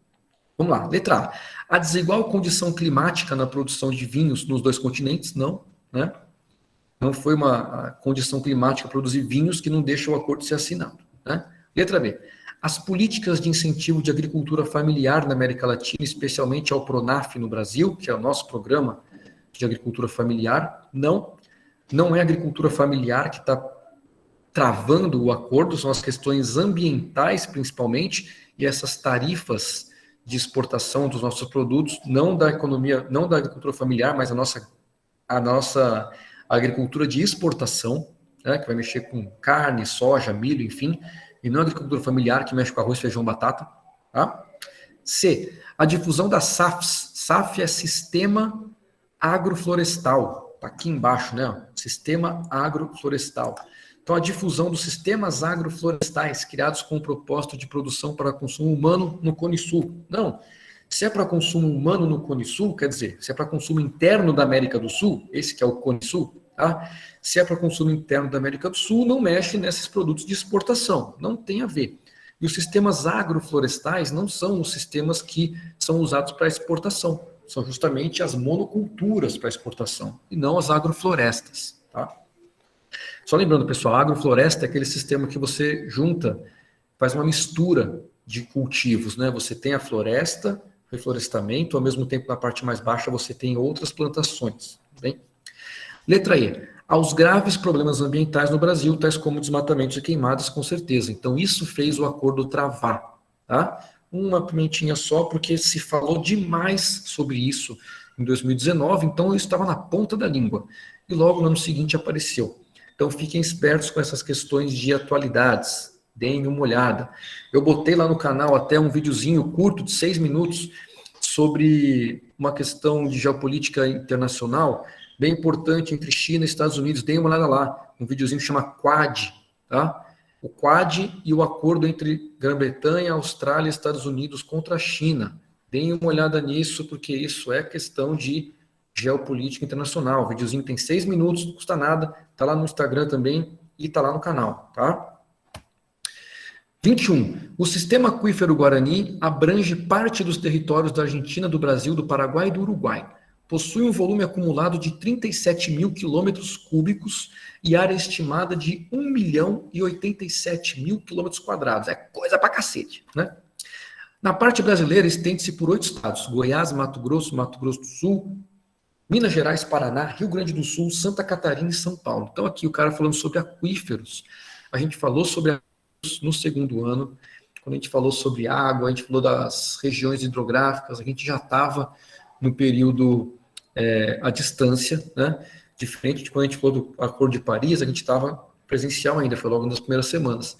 vamos lá. Letra A. A desigual condição climática na produção de vinhos nos dois continentes, não, né? Não foi uma condição climática produzir vinhos que não deixa o acordo ser assinado. Né? Letra B. As políticas de incentivo de agricultura familiar na América Latina, especialmente ao PRONAF no Brasil, que é o nosso programa de agricultura familiar, não é a agricultura familiar que está travando o acordo, são as questões ambientais principalmente, e essas tarifas de exportação dos nossos produtos, não da economia, não da agricultura familiar, mas a nossa agricultura de exportação, né, que vai mexer com carne, soja, milho, enfim, e não a agricultura familiar, que mexe com arroz, feijão, batata. Tá? C. A difusão das SAFs. SAF é Sistema Agroflorestal. Está aqui embaixo, né? Ó, Sistema agroflorestal. Então, a difusão dos sistemas agroflorestais criados com o propósito de produção para consumo humano no Cone Sul. Não. Se é para consumo humano no Cone Sul, quer dizer, se é para consumo interno da América do Sul, esse que é o Cone Sul, tá? Se é para consumo interno da América do Sul, não mexe nesses produtos de exportação. Não tem a ver. E os sistemas agroflorestais não são os sistemas que são usados para exportação. São justamente as monoculturas para exportação, e não as agroflorestas, tá? Só lembrando, pessoal, a agrofloresta é aquele sistema que você junta, faz uma mistura de cultivos, né? Você tem a floresta, reflorestamento, ao mesmo tempo na parte mais baixa você tem outras plantações, bem? Letra E. Aos graves problemas ambientais no Brasil, tais como desmatamentos e queimadas, com certeza. Então, isso fez o acordo travar, tá? Uma pimentinha só, porque se falou demais sobre isso em 2019, então eu estava na ponta da língua. E logo no ano seguinte apareceu. Então, fiquem espertos com essas questões de atualidades. Deem uma olhada. Eu botei lá no canal até um videozinho curto, de 6 minutos, sobre uma questão de geopolítica internacional, bem importante entre China e Estados Unidos. Deem uma olhada lá. Um videozinho que chama Quad, tá? O Quad e o acordo entre Grã-Bretanha, Austrália e Estados Unidos contra a China. Deem uma olhada nisso, porque isso é questão de geopolítica internacional. O videozinho tem 6 minutos, não custa nada. Está lá no Instagram também e está lá no canal, tá? 21. O sistema aquífero Guarani abrange parte dos territórios da Argentina, do Brasil, do Paraguai e do Uruguai. Possui um volume acumulado de 37 mil quilômetros cúbicos e área estimada de 1.087.000 quilômetros quadrados. É coisa pra cacete, né? Na parte brasileira, estende-se por 8 estados: Goiás, Mato Grosso do Sul, Minas Gerais, Paraná, Rio Grande do Sul, Santa Catarina e São Paulo. Então aqui o cara falando sobre aquíferos. A gente falou sobre aquíferos no segundo ano, quando a gente falou sobre água, a gente falou das regiões hidrográficas, a gente já estava no período à distância, né? Diferente de quando a gente falou do Acordo de Paris, a gente estava presencial ainda, foi logo nas primeiras semanas.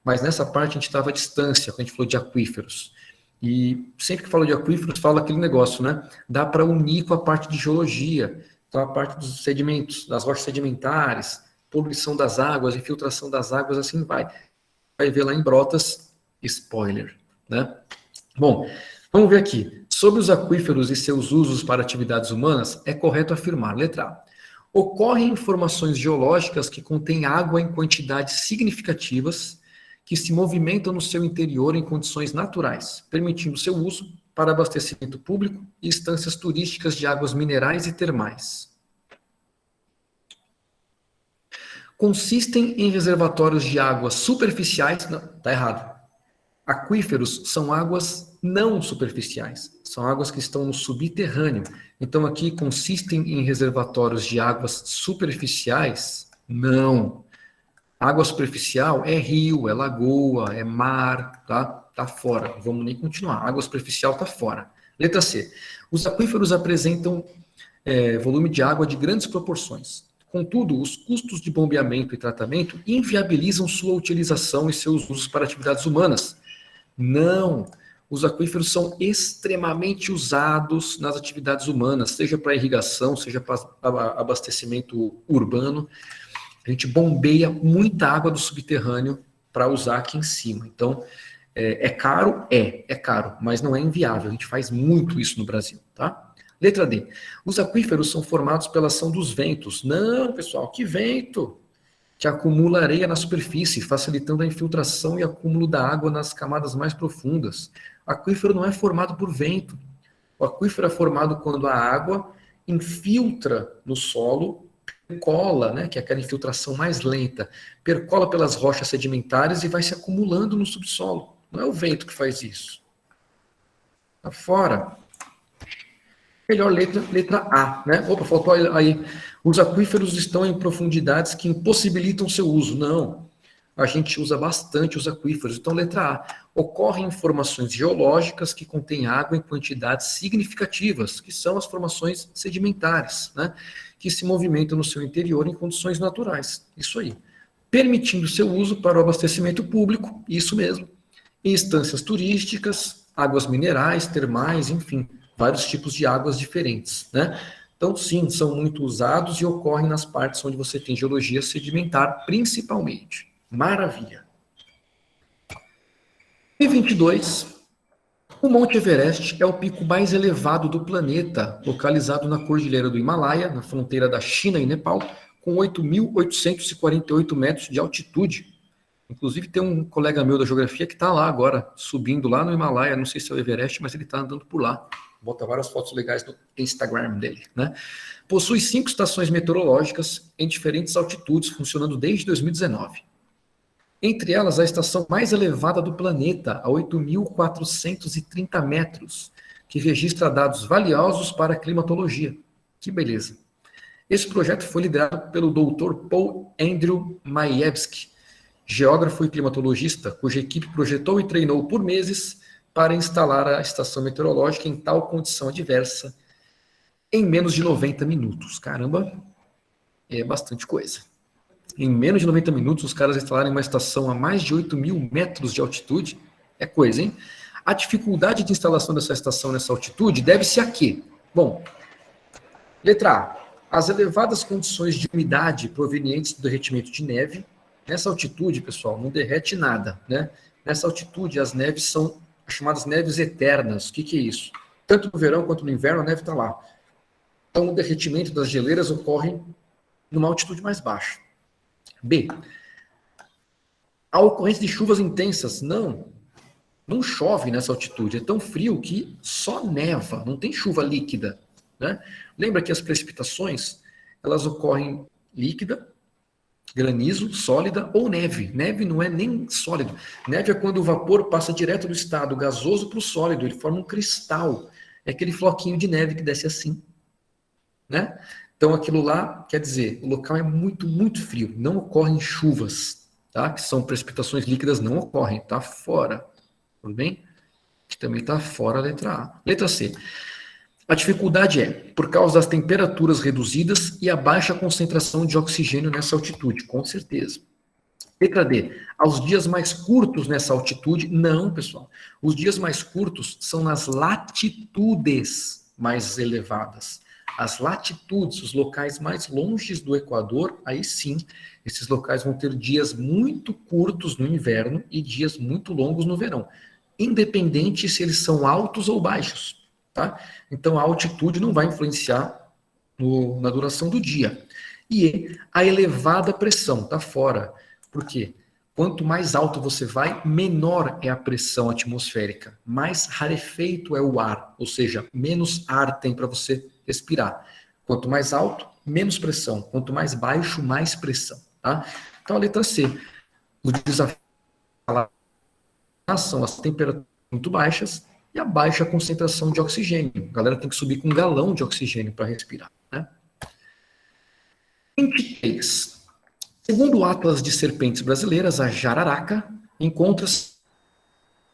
Mas nessa parte a gente estava à distância, quando a gente falou de aquíferos. E sempre que fala de aquíferos, fala aquele negócio, né? Dá para unir com a parte de geologia, então a parte dos sedimentos, das rochas sedimentares, poluição das águas, infiltração das águas, assim vai. Vai ver lá em Brotas, spoiler, né? Bom, vamos ver aqui. Sobre os aquíferos e seus usos para atividades humanas, é correto afirmar, letra A. Ocorrem formações geológicas que contêm água em quantidades significativas que se movimentam no seu interior em condições naturais, permitindo seu uso para abastecimento público e instâncias turísticas de águas minerais e termais. Consistem em reservatórios de águas superficiais... Não, está errado. Aquíferos são águas não superficiais, são águas que estão no subterrâneo. Então aqui consistem em reservatórios de águas superficiais? Não. Água superficial é rio, é lagoa, é mar, tá? Tá fora. Não vamos nem continuar. Água superficial tá fora. Letra C. Os aquíferos apresentam volume de água de grandes proporções. Contudo, os custos de bombeamento e tratamento inviabilizam sua utilização e seus usos para atividades humanas. Não. Os aquíferos são extremamente usados nas atividades humanas, seja para irrigação, seja para abastecimento urbano. A gente bombeia muita água do subterrâneo para usar aqui em cima. Então, é caro? É caro, mas não é inviável. A gente faz muito isso no Brasil, tá? Letra D. Os aquíferos são formados pela ação dos ventos. Não, pessoal, que vento? Que acumula areia na superfície, facilitando a infiltração e acúmulo da água nas camadas mais profundas. O aquífero não é formado por vento. O aquífero é formado quando a água infiltra no solo, percola, né, que é aquela infiltração mais lenta, percola pelas rochas sedimentares e vai se acumulando no subsolo. Não é o vento que faz isso. Tá fora. Melhor letra A, né? Opa, faltou aí. Os aquíferos estão em profundidades que impossibilitam seu uso. Não. A gente usa bastante os aquíferos. Então, letra A. Ocorrem formações geológicas que contêm água em quantidades significativas, que são as formações sedimentares, né? Que se movimentam no seu interior em condições naturais. Isso aí. Permitindo seu uso para o abastecimento público, isso mesmo. Em instâncias turísticas, águas minerais, termais, enfim, vários tipos de águas diferentes, né? Então, sim, são muito usados e ocorrem nas partes onde você tem geologia sedimentar, principalmente. Maravilha. E 22, o Monte Everest é o pico mais elevado do planeta, localizado na Cordilheira do Himalaia, na fronteira da China e Nepal, com 8.848 metros de altitude. Inclusive, tem um colega meu da geografia que está lá agora, subindo lá no Himalaia, não sei se é o Everest, mas ele está andando por lá. Bota várias fotos legais no Instagram dele, né? Possui 5 estações meteorológicas em diferentes altitudes, funcionando desde 2019. Entre elas, a estação mais elevada do planeta, a 8.430 metros, que registra dados valiosos para a climatologia. Que beleza. Esse projeto foi liderado pelo Dr. Paul Andrew Majewski, geógrafo e climatologista, cuja equipe projetou e treinou por meses para instalar a estação meteorológica em tal condição adversa em menos de 90 minutos. Caramba, é bastante coisa. Em menos de 90 minutos, os caras instalarem uma estação a mais de 8.000 metros de altitude, é coisa, hein? A dificuldade de instalação dessa estação nessa altitude deve-se a quê? Bom, letra A, as elevadas condições de umidade provenientes do derretimento de neve. Nessa altitude, pessoal, não derrete nada, né? Nessa altitude, as neves são chamadas neves eternas. O que é isso? Tanto no verão quanto no inverno, a neve está lá. Então, o derretimento das geleiras ocorre numa altitude mais baixa. B, a ocorrência de chuvas intensas. Não chove nessa altitude. É tão frio que só neva, não tem chuva líquida, né? Lembra que as precipitações, elas ocorrem líquida, granizo, sólida ou neve. Neve não é nem sólido. Neve é quando o vapor passa direto do estado gasoso para o sólido, ele forma um cristal. É aquele floquinho de neve que desce assim, né? Então aquilo lá, quer dizer, o local é muito, muito frio. Não ocorrem chuvas, tá? Que são precipitações líquidas, não ocorrem. Tá fora. Tudo bem? Que também tá fora a letra A. Letra C. A dificuldade é por causa das temperaturas reduzidas e a baixa concentração de oxigênio nessa altitude, com certeza. Letra D. Aos dias mais curtos nessa altitude, não, pessoal. Os dias mais curtos são nas latitudes mais elevadas. As latitudes, os locais mais longes do Equador, aí sim, esses locais vão ter dias muito curtos no inverno e dias muito longos no verão, independente se eles são altos ou baixos, tá? Então a altitude não vai influenciar na duração do dia. E a elevada pressão, tá fora. Por quê? Quanto mais alto você vai, menor é a pressão atmosférica, mais rarefeito é o ar, ou seja, menos ar tem para você respirar. Quanto mais alto, menos pressão. Quanto mais baixo, mais pressão. Tá? Então, a letra C. O desafio são as temperaturas muito baixas e a baixa concentração de oxigênio. A galera tem que subir com 1 galão de oxigênio para respirar. Né? 23. Segundo o Atlas de Serpentes Brasileiras, a jararaca encontra-se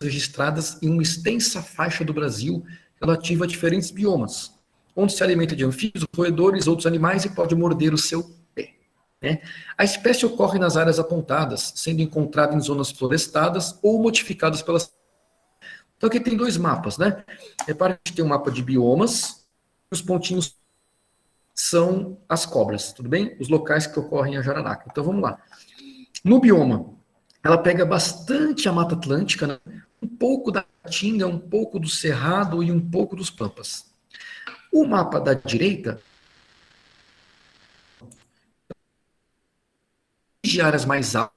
registradas em uma extensa faixa do Brasil relativa a diferentes biomas, onde se alimenta de anfíbios, roedores, outros animais e pode morder o seu pé. Né? A espécie ocorre nas áreas apontadas, sendo encontrada em zonas florestadas ou modificadas pelas... Então aqui tem 2 mapas, né? Repare que tem um mapa de biomas, os pontinhos são as cobras, tudo bem? Os locais que ocorrem a jararaca. Então vamos lá. No bioma, ela pega bastante a Mata Atlântica, né? Um pouco da Caatinga, um pouco do Cerrado e um pouco dos Pampas. O mapa da direita, de áreas mais altas,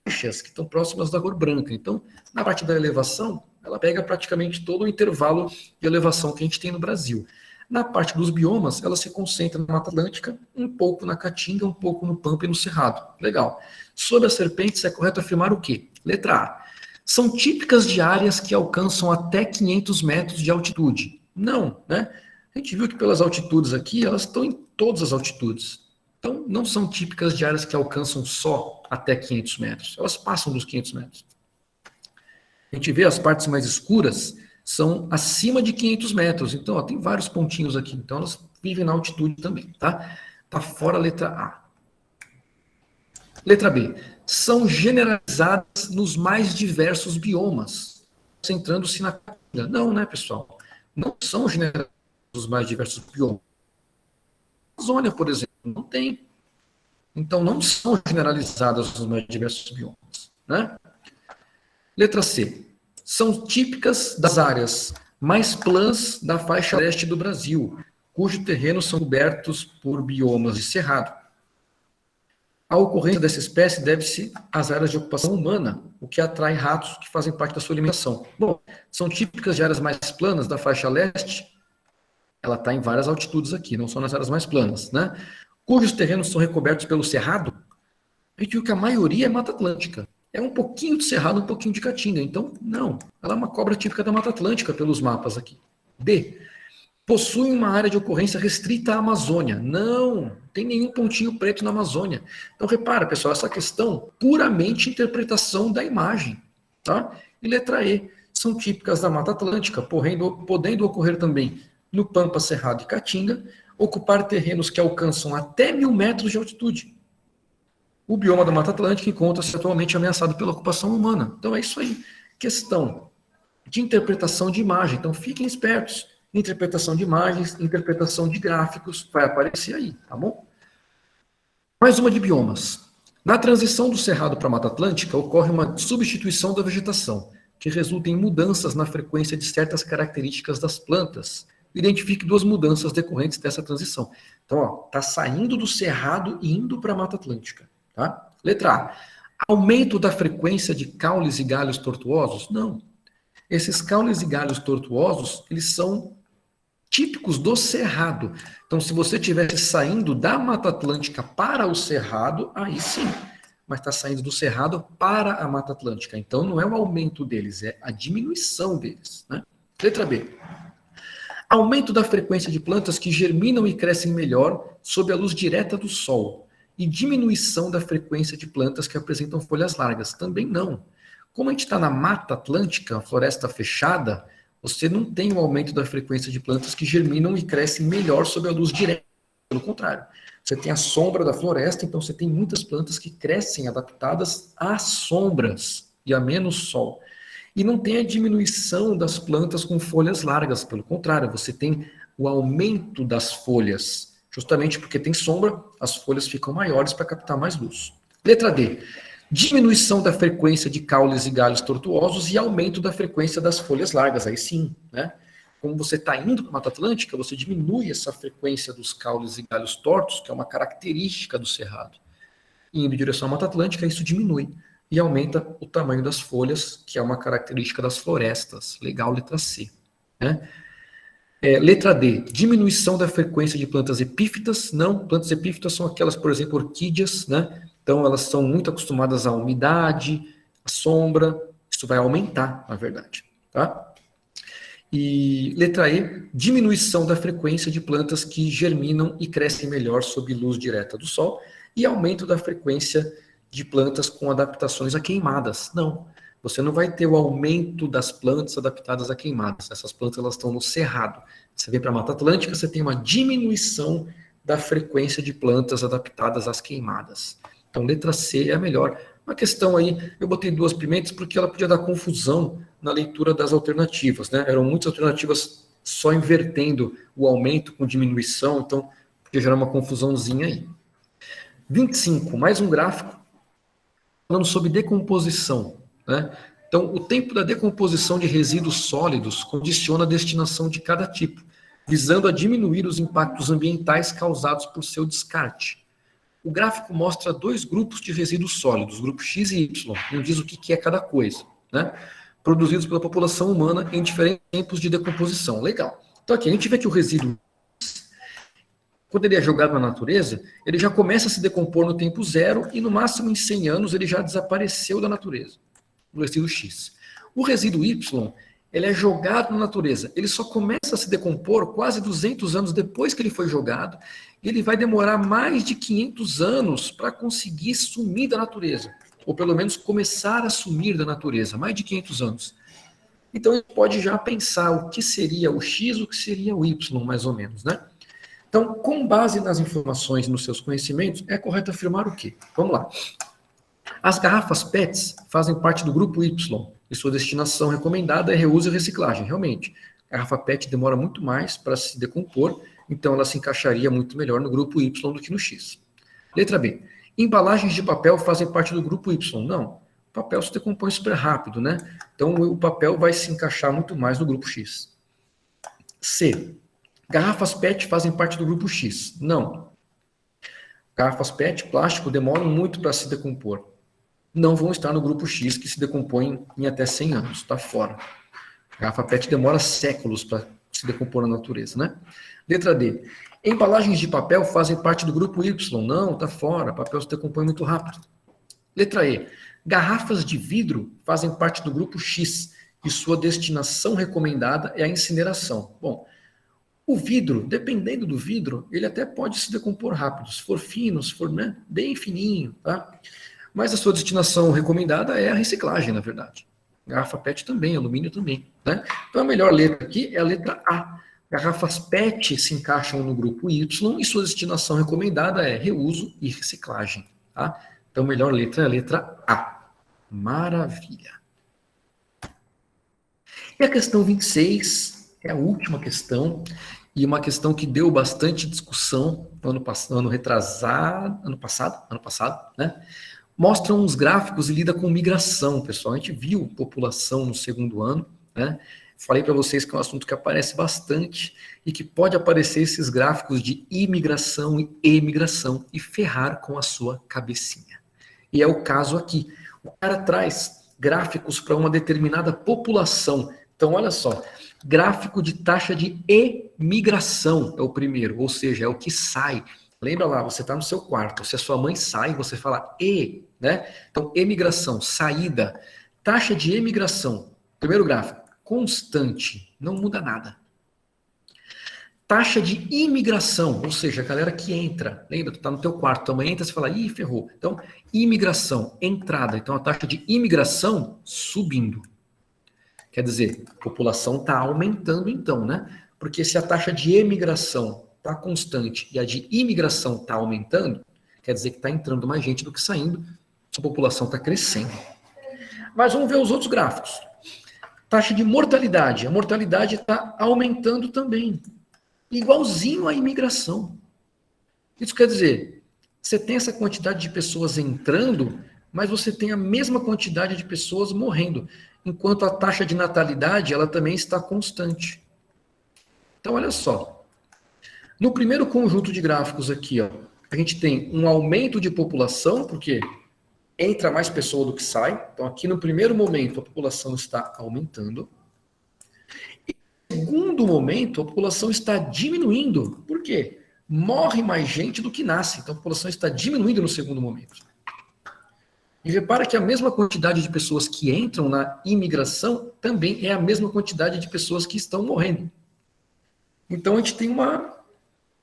baixas, que estão próximas da cor branca. Então, na parte da elevação, ela pega praticamente todo o intervalo de elevação que a gente tem no Brasil. Na parte dos biomas, ela se concentra na Mata Atlântica, um pouco na Caatinga, um pouco no Pampa e no Cerrado. Legal. Sobre as serpentes, é correto afirmar o quê? Letra A. São típicas de áreas que alcançam até 500 metros de altitude. Não, né? A gente viu que pelas altitudes aqui, elas estão em todas as altitudes. Então, não são típicas de áreas que alcançam só até 500 metros. Elas passam dos 500 metros. A gente vê as partes mais escuras são acima de 500 metros. Então, ó, tem vários pontinhos aqui. Então, elas vivem na altitude também, tá? Tá fora a letra A. Letra B. São generalizadas nos mais diversos biomas, centrando-se na Caatinga. Não, né, pessoal? não são generalizados os mais diversos biomas. A Amazônia, por exemplo, não tem. Então, não são generalizadas os mais diversos biomas, né? Letra C. São típicas das áreas mais planas da faixa leste do Brasil, cujos terrenos são cobertos por biomas de cerrado. A ocorrência dessa espécie deve-se às áreas de ocupação humana, o que atrai ratos que fazem parte da sua alimentação. Bom, são típicas de áreas mais planas da faixa leste, ela está em várias altitudes aqui, não são nas áreas mais planas, né? Cujos terrenos são recobertos pelo cerrado, a gente viu que a maioria é Mata Atlântica. É um pouquinho de cerrado, um pouquinho de caatinga. Então, não, ela é uma cobra típica da Mata Atlântica pelos mapas aqui. D. Possui uma área de ocorrência restrita à Amazônia. Não tem nenhum pontinho preto na Amazônia. Então, repara, pessoal, essa questão puramente interpretação da imagem. Tá? E letra E. São típicas da Mata Atlântica, podendo ocorrer também no Pampa, Cerrado e Caatinga, ocupar terrenos que alcançam até 1.000 metros de altitude. O bioma da Mata Atlântica encontra-se atualmente ameaçado pela ocupação humana. Então é isso aí. Questão de interpretação de imagem. Então fiquem espertos. Interpretação de imagens, interpretação de gráficos, vai aparecer aí, tá bom? Mais uma de biomas. Na transição do Cerrado para a Mata Atlântica, ocorre uma substituição da vegetação, que resulta em mudanças na frequência de certas características das plantas. Identifique 2 mudanças decorrentes dessa transição. Então, está saindo do Cerrado e indo para a Mata Atlântica. Tá? Letra A. Aumento da frequência de caules e galhos tortuosos? Não. Esses caules e galhos tortuosos, eles são típicos do Cerrado. Então, se você estivesse saindo da Mata Atlântica para o Cerrado, aí sim. Mas está saindo do Cerrado para a Mata Atlântica. Então, não é o aumento deles, é a diminuição deles. Né? Letra B. Aumento da frequência de plantas que germinam e crescem melhor sob a luz direta do sol. E diminuição da frequência de plantas que apresentam folhas largas. Também não. Como a gente está na Mata Atlântica, floresta fechada, você não tem o aumento da frequência de plantas que germinam e crescem melhor sob a luz direta. Pelo contrário, você tem a sombra da floresta, então você tem muitas plantas que crescem adaptadas às sombras e a menos sol. E não tem a diminuição das plantas com folhas largas. Pelo contrário, você tem o aumento das folhas. Justamente porque tem sombra, as folhas ficam maiores para captar mais luz. Letra D. Diminuição da frequência de caules e galhos tortuosos e aumento da frequência das folhas largas. Aí sim, né? Como você está indo para a Mata Atlântica, você diminui essa frequência dos caules e galhos tortos, que é uma característica do cerrado. E indo em direção à Mata Atlântica, isso diminui e aumenta o tamanho das folhas, que é uma característica das florestas. Legal, letra C. Né? Letra D, diminuição da frequência de plantas epífitas. Não, plantas epífitas são aquelas, por exemplo, orquídeas, né? Então elas são muito acostumadas à umidade, à sombra, isso vai aumentar, na verdade. Tá? E letra E, diminuição da frequência de plantas que germinam e crescem melhor sob luz direta do sol e aumento da frequência de plantas com adaptações a queimadas. Não. Você não vai ter o aumento das plantas adaptadas a queimadas. Essas plantas elas estão no cerrado. Você vem para a Mata Atlântica, você tem uma diminuição da frequência de plantas adaptadas às queimadas. Então, letra C é a melhor. Uma questão aí, eu botei 2 pimentas porque ela podia dar confusão na leitura das alternativas. Né? Eram muitas alternativas só invertendo o aumento com diminuição, então podia gerar uma confusãozinha aí. 25, mais um gráfico falando sobre decomposição. Né? Então, o tempo da decomposição de resíduos sólidos condiciona a destinação de cada tipo, visando a diminuir os impactos ambientais causados por seu descarte. O gráfico mostra 2 grupos de resíduos sólidos, grupo X e Y, não diz o que é cada coisa, né? Produzidos pela população humana em diferentes tempos de decomposição. Legal. Então, aqui a gente vê que o resíduo, quando ele é jogado na natureza, ele já começa a se decompor no tempo zero e, no máximo, em 100 anos, ele já desapareceu da natureza. O resíduo X. O resíduo Y, ele é jogado na natureza. Ele só começa a se decompor quase 200 anos depois que ele foi jogado. E ele vai demorar mais de 500 anos para conseguir sumir da natureza. Ou pelo menos começar a sumir da natureza. Mais de 500 anos. Então, a gente pode já pensar o que seria o X, o que seria o Y, mais ou menos, né? Então, com base nas informações e nos seus conhecimentos, é correto afirmar o quê? Vamos lá. As garrafas PETs fazem parte do grupo Y, e sua destinação recomendada é reuso e reciclagem, realmente. garrafa PET demora muito mais para se decompor, então ela se encaixaria muito melhor no grupo Y do que no X. Letra B. Embalagens de papel fazem parte do grupo Y. Não, o papel se decompõe super rápido, né? Então o papel vai se encaixar muito mais no grupo X. C. Garrafas PET fazem parte do grupo X. Não. Garrafas PET, plástico, demoram muito para se decompor. Não vão estar no grupo X, que se decompõe em até 100 anos. Está fora. A garrafa PET demora séculos para se decompor na natureza, né? Letra D. Embalagens de papel fazem parte do grupo Y. Não, está fora. Papel se decompõe muito rápido. Letra E. Garrafas de vidro fazem parte do grupo X e sua destinação recomendada é a incineração. Bom, o vidro, dependendo do vidro, ele até pode se decompor rápido. Se for fino, se for, né, bem fininho, tá? Mas a sua destinação recomendada é a reciclagem, na verdade. Garrafa PET também, alumínio também, né? Então a melhor letra aqui é a letra A. Garrafas PET se encaixam no grupo Y e sua destinação recomendada é reuso e reciclagem, tá? Então a melhor letra é a letra A. Maravilha. E a questão 26 é a última questão, e uma questão que deu bastante discussão ano passado, né? Mostra uns gráficos e lida com migração, pessoal. A gente viu população no segundo ano, né? Falei para vocês que é um assunto que aparece bastante e que pode aparecer esses gráficos de imigração e emigração e ferrar com a sua cabecinha. E é o caso aqui. O cara traz gráficos para uma determinada população. Então, olha só, gráfico de taxa de emigração é o primeiro, ou seja, é o que sai. Lembra lá, você está no seu quarto, se a sua mãe sai, você fala né? Então, emigração, saída, taxa de emigração, primeiro gráfico, constante, não muda nada. Taxa de imigração, ou seja, a galera que entra, lembra, tu está no teu quarto, tua mãe entra, você fala, ih, ferrou. Então, imigração, entrada, então a taxa de imigração subindo. Quer dizer, a população está aumentando então, né? Porque se a taxa de emigração está constante e a de imigração está aumentando, quer dizer que está entrando mais gente do que saindo, a população está crescendo. Mas vamos ver os outros gráficos. Taxa de mortalidade. A mortalidade está aumentando também. Igualzinho à imigração. Isso quer dizer, você tem essa quantidade de pessoas entrando, mas você tem a mesma quantidade de pessoas morrendo, enquanto a taxa de natalidade ela também está constante. Então, olha só. No primeiro conjunto de gráficos aqui, ó, a gente tem um aumento de população, porque entra mais pessoa do que sai. Então, aqui no primeiro momento, a população está aumentando. E no segundo momento, a população está diminuindo. Por quê? Morre mais gente do que nasce. Então, a população está diminuindo no segundo momento. E repara que a mesma quantidade de pessoas que entram na imigração também é a mesma quantidade de pessoas que estão morrendo. Então, a gente tem uma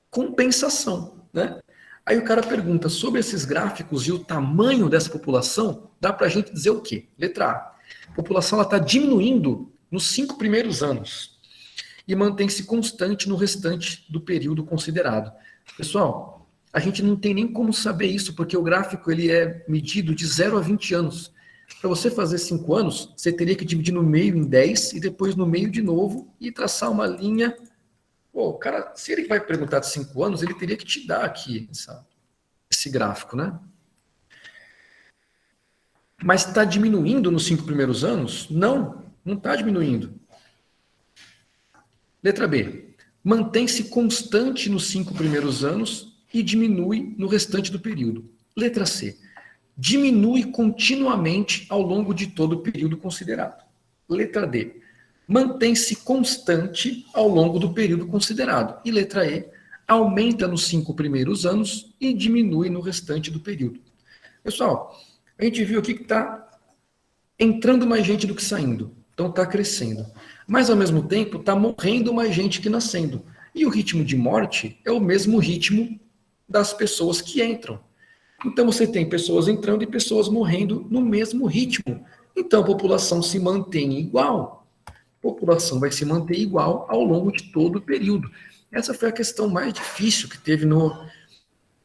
compensação, né? Aí o cara pergunta, sobre esses gráficos e o tamanho dessa população, dá para a gente dizer o quê? Letra A. A população está diminuindo nos 5 primeiros anos e mantém-se constante no restante do período considerado. Pessoal, a gente não tem nem como saber isso, porque o gráfico ele é medido de 0 a 20 anos. Para você fazer 5 anos, você teria que dividir no meio em 10 e depois no meio de novo e traçar uma linha. Pô, o cara, se ele vai perguntar de 5 anos, ele teria que te dar aqui esse gráfico, né? Mas está diminuindo nos 5 primeiros anos? Não, não está diminuindo. Letra B. Mantém-se constante nos 5 primeiros anos e diminui no restante do período. Letra C. Diminui continuamente ao longo de todo o período considerado. Letra D. Mantém-se constante ao longo do período considerado. E letra E, aumenta nos 5 primeiros anos e diminui no restante do período. Pessoal, a gente viu aqui que está entrando mais gente do que saindo. Então está crescendo. Mas, ao mesmo tempo, está morrendo mais gente que nascendo. E o ritmo de morte é o mesmo ritmo das pessoas que entram. Então você tem pessoas entrando e pessoas morrendo no mesmo ritmo. Então a população se mantém igual. A população vai se manter igual ao longo de todo o período. Essa foi a questão mais difícil que teve no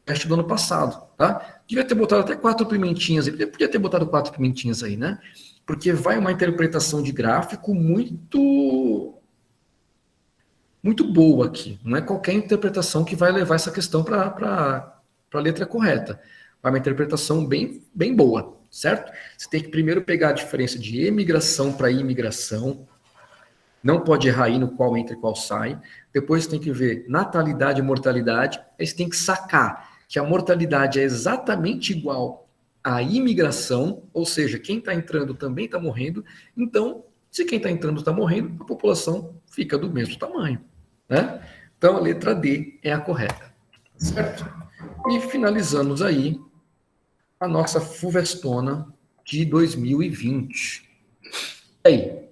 teste do ano passado, tá? Devia ter botado até 4 pimentinhas, podia ter botado 4 pimentinhas aí, né? Porque vai uma interpretação de gráfico muito muito boa aqui. Não é qualquer interpretação que vai levar essa questão para a letra correta. É uma interpretação bem, bem boa, certo? Você tem que primeiro pegar a diferença de emigração para imigração. Não pode errar aí no qual entra e qual sai. Depois você tem que ver natalidade e mortalidade. Aí você tem que sacar que a mortalidade é exatamente igual à imigração, ou seja, quem está entrando também está morrendo. Então, se quem está entrando está morrendo, a população fica do mesmo tamanho, né? Então, a letra D é a correta, certo? E finalizamos aí a nossa Fulvestona de 2020. E aí?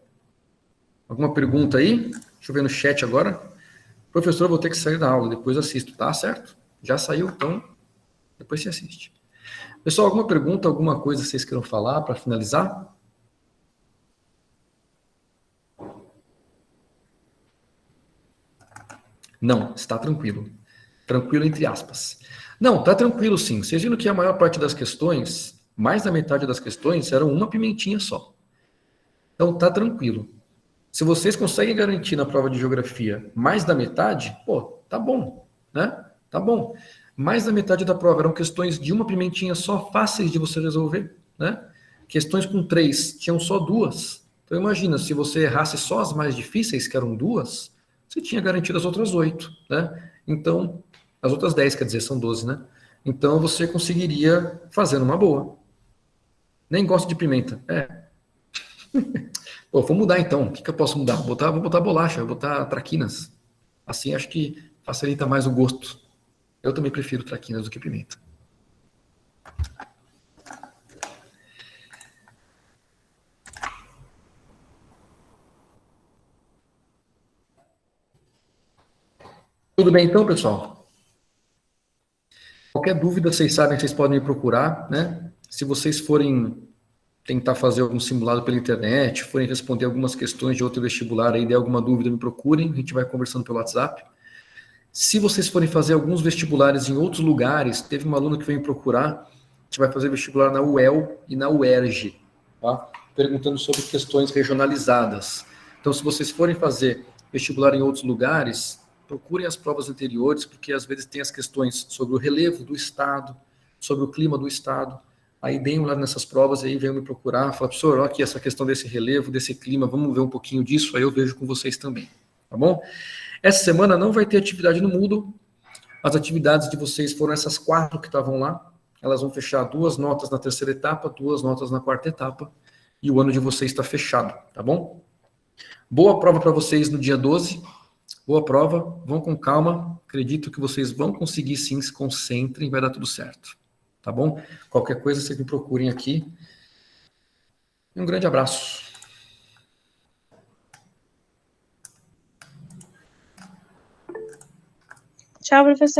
Alguma pergunta aí? Deixa eu ver no chat agora. Professor, eu vou ter que sair da aula, depois assisto, tá certo? Já saiu, então depois você assiste. Pessoal, alguma pergunta, alguma coisa que vocês queiram falar para finalizar? Não, está tranquilo. Tranquilo entre aspas. Não, tá tranquilo sim. Vocês viram que a maior parte das questões, mais da metade das questões, eram uma pimentinha só. Então tá tranquilo. Se vocês conseguem garantir na prova de geografia mais da metade, pô, tá bom, né? Tá bom. Mais da metade da prova eram questões de uma pimentinha só, fáceis de você resolver, né? Questões com 3, tinham só 2. Então imagina, se você errasse só as mais difíceis, que eram 2, você tinha garantido as outras 8, né? Então, as outras 10, quer dizer, são 12, né? Então você conseguiria fazer numa boa. Nem gosto de pimenta. Pô, vou mudar então. O que eu posso mudar? Vou botar bolacha, vou botar traquinas. Assim acho que facilita mais o gosto. Eu também prefiro traquinas do que pimenta. Tudo bem então, pessoal? Qualquer dúvida, vocês sabem que vocês podem me procurar, né? Se vocês forem tentar fazer algum simulado pela internet, forem responder algumas questões de outro vestibular aí, der alguma dúvida, me procurem, a gente vai conversando pelo WhatsApp. Se vocês forem fazer alguns vestibulares em outros lugares, teve uma aluna que veio me procurar, a gente vai fazer vestibular na UEL e na UERJ, tá? Perguntando sobre questões regionalizadas. Então, se vocês forem fazer vestibular em outros lugares, procurem as provas anteriores, porque às vezes tem as questões sobre o relevo do estado, sobre o clima do estado. Aí deem uma olhada nessas provas, aí venham me procurar, fala, professor, olha aqui essa questão desse relevo, desse clima, vamos ver um pouquinho disso, aí eu vejo com vocês também, tá bom? Essa semana não vai ter atividade no Moodle. As atividades de vocês foram essas 4 que estavam lá. Elas vão fechar 2 notas na terceira etapa, 2 notas na quarta etapa. E o ano de vocês está fechado, tá bom? Boa prova para vocês no dia 12. Boa prova. Vão com calma. Acredito que vocês vão conseguir sim, se concentrem, vai dar tudo certo. Tá bom? Qualquer coisa, vocês me procurem aqui. E um grande abraço. Tchau, professor.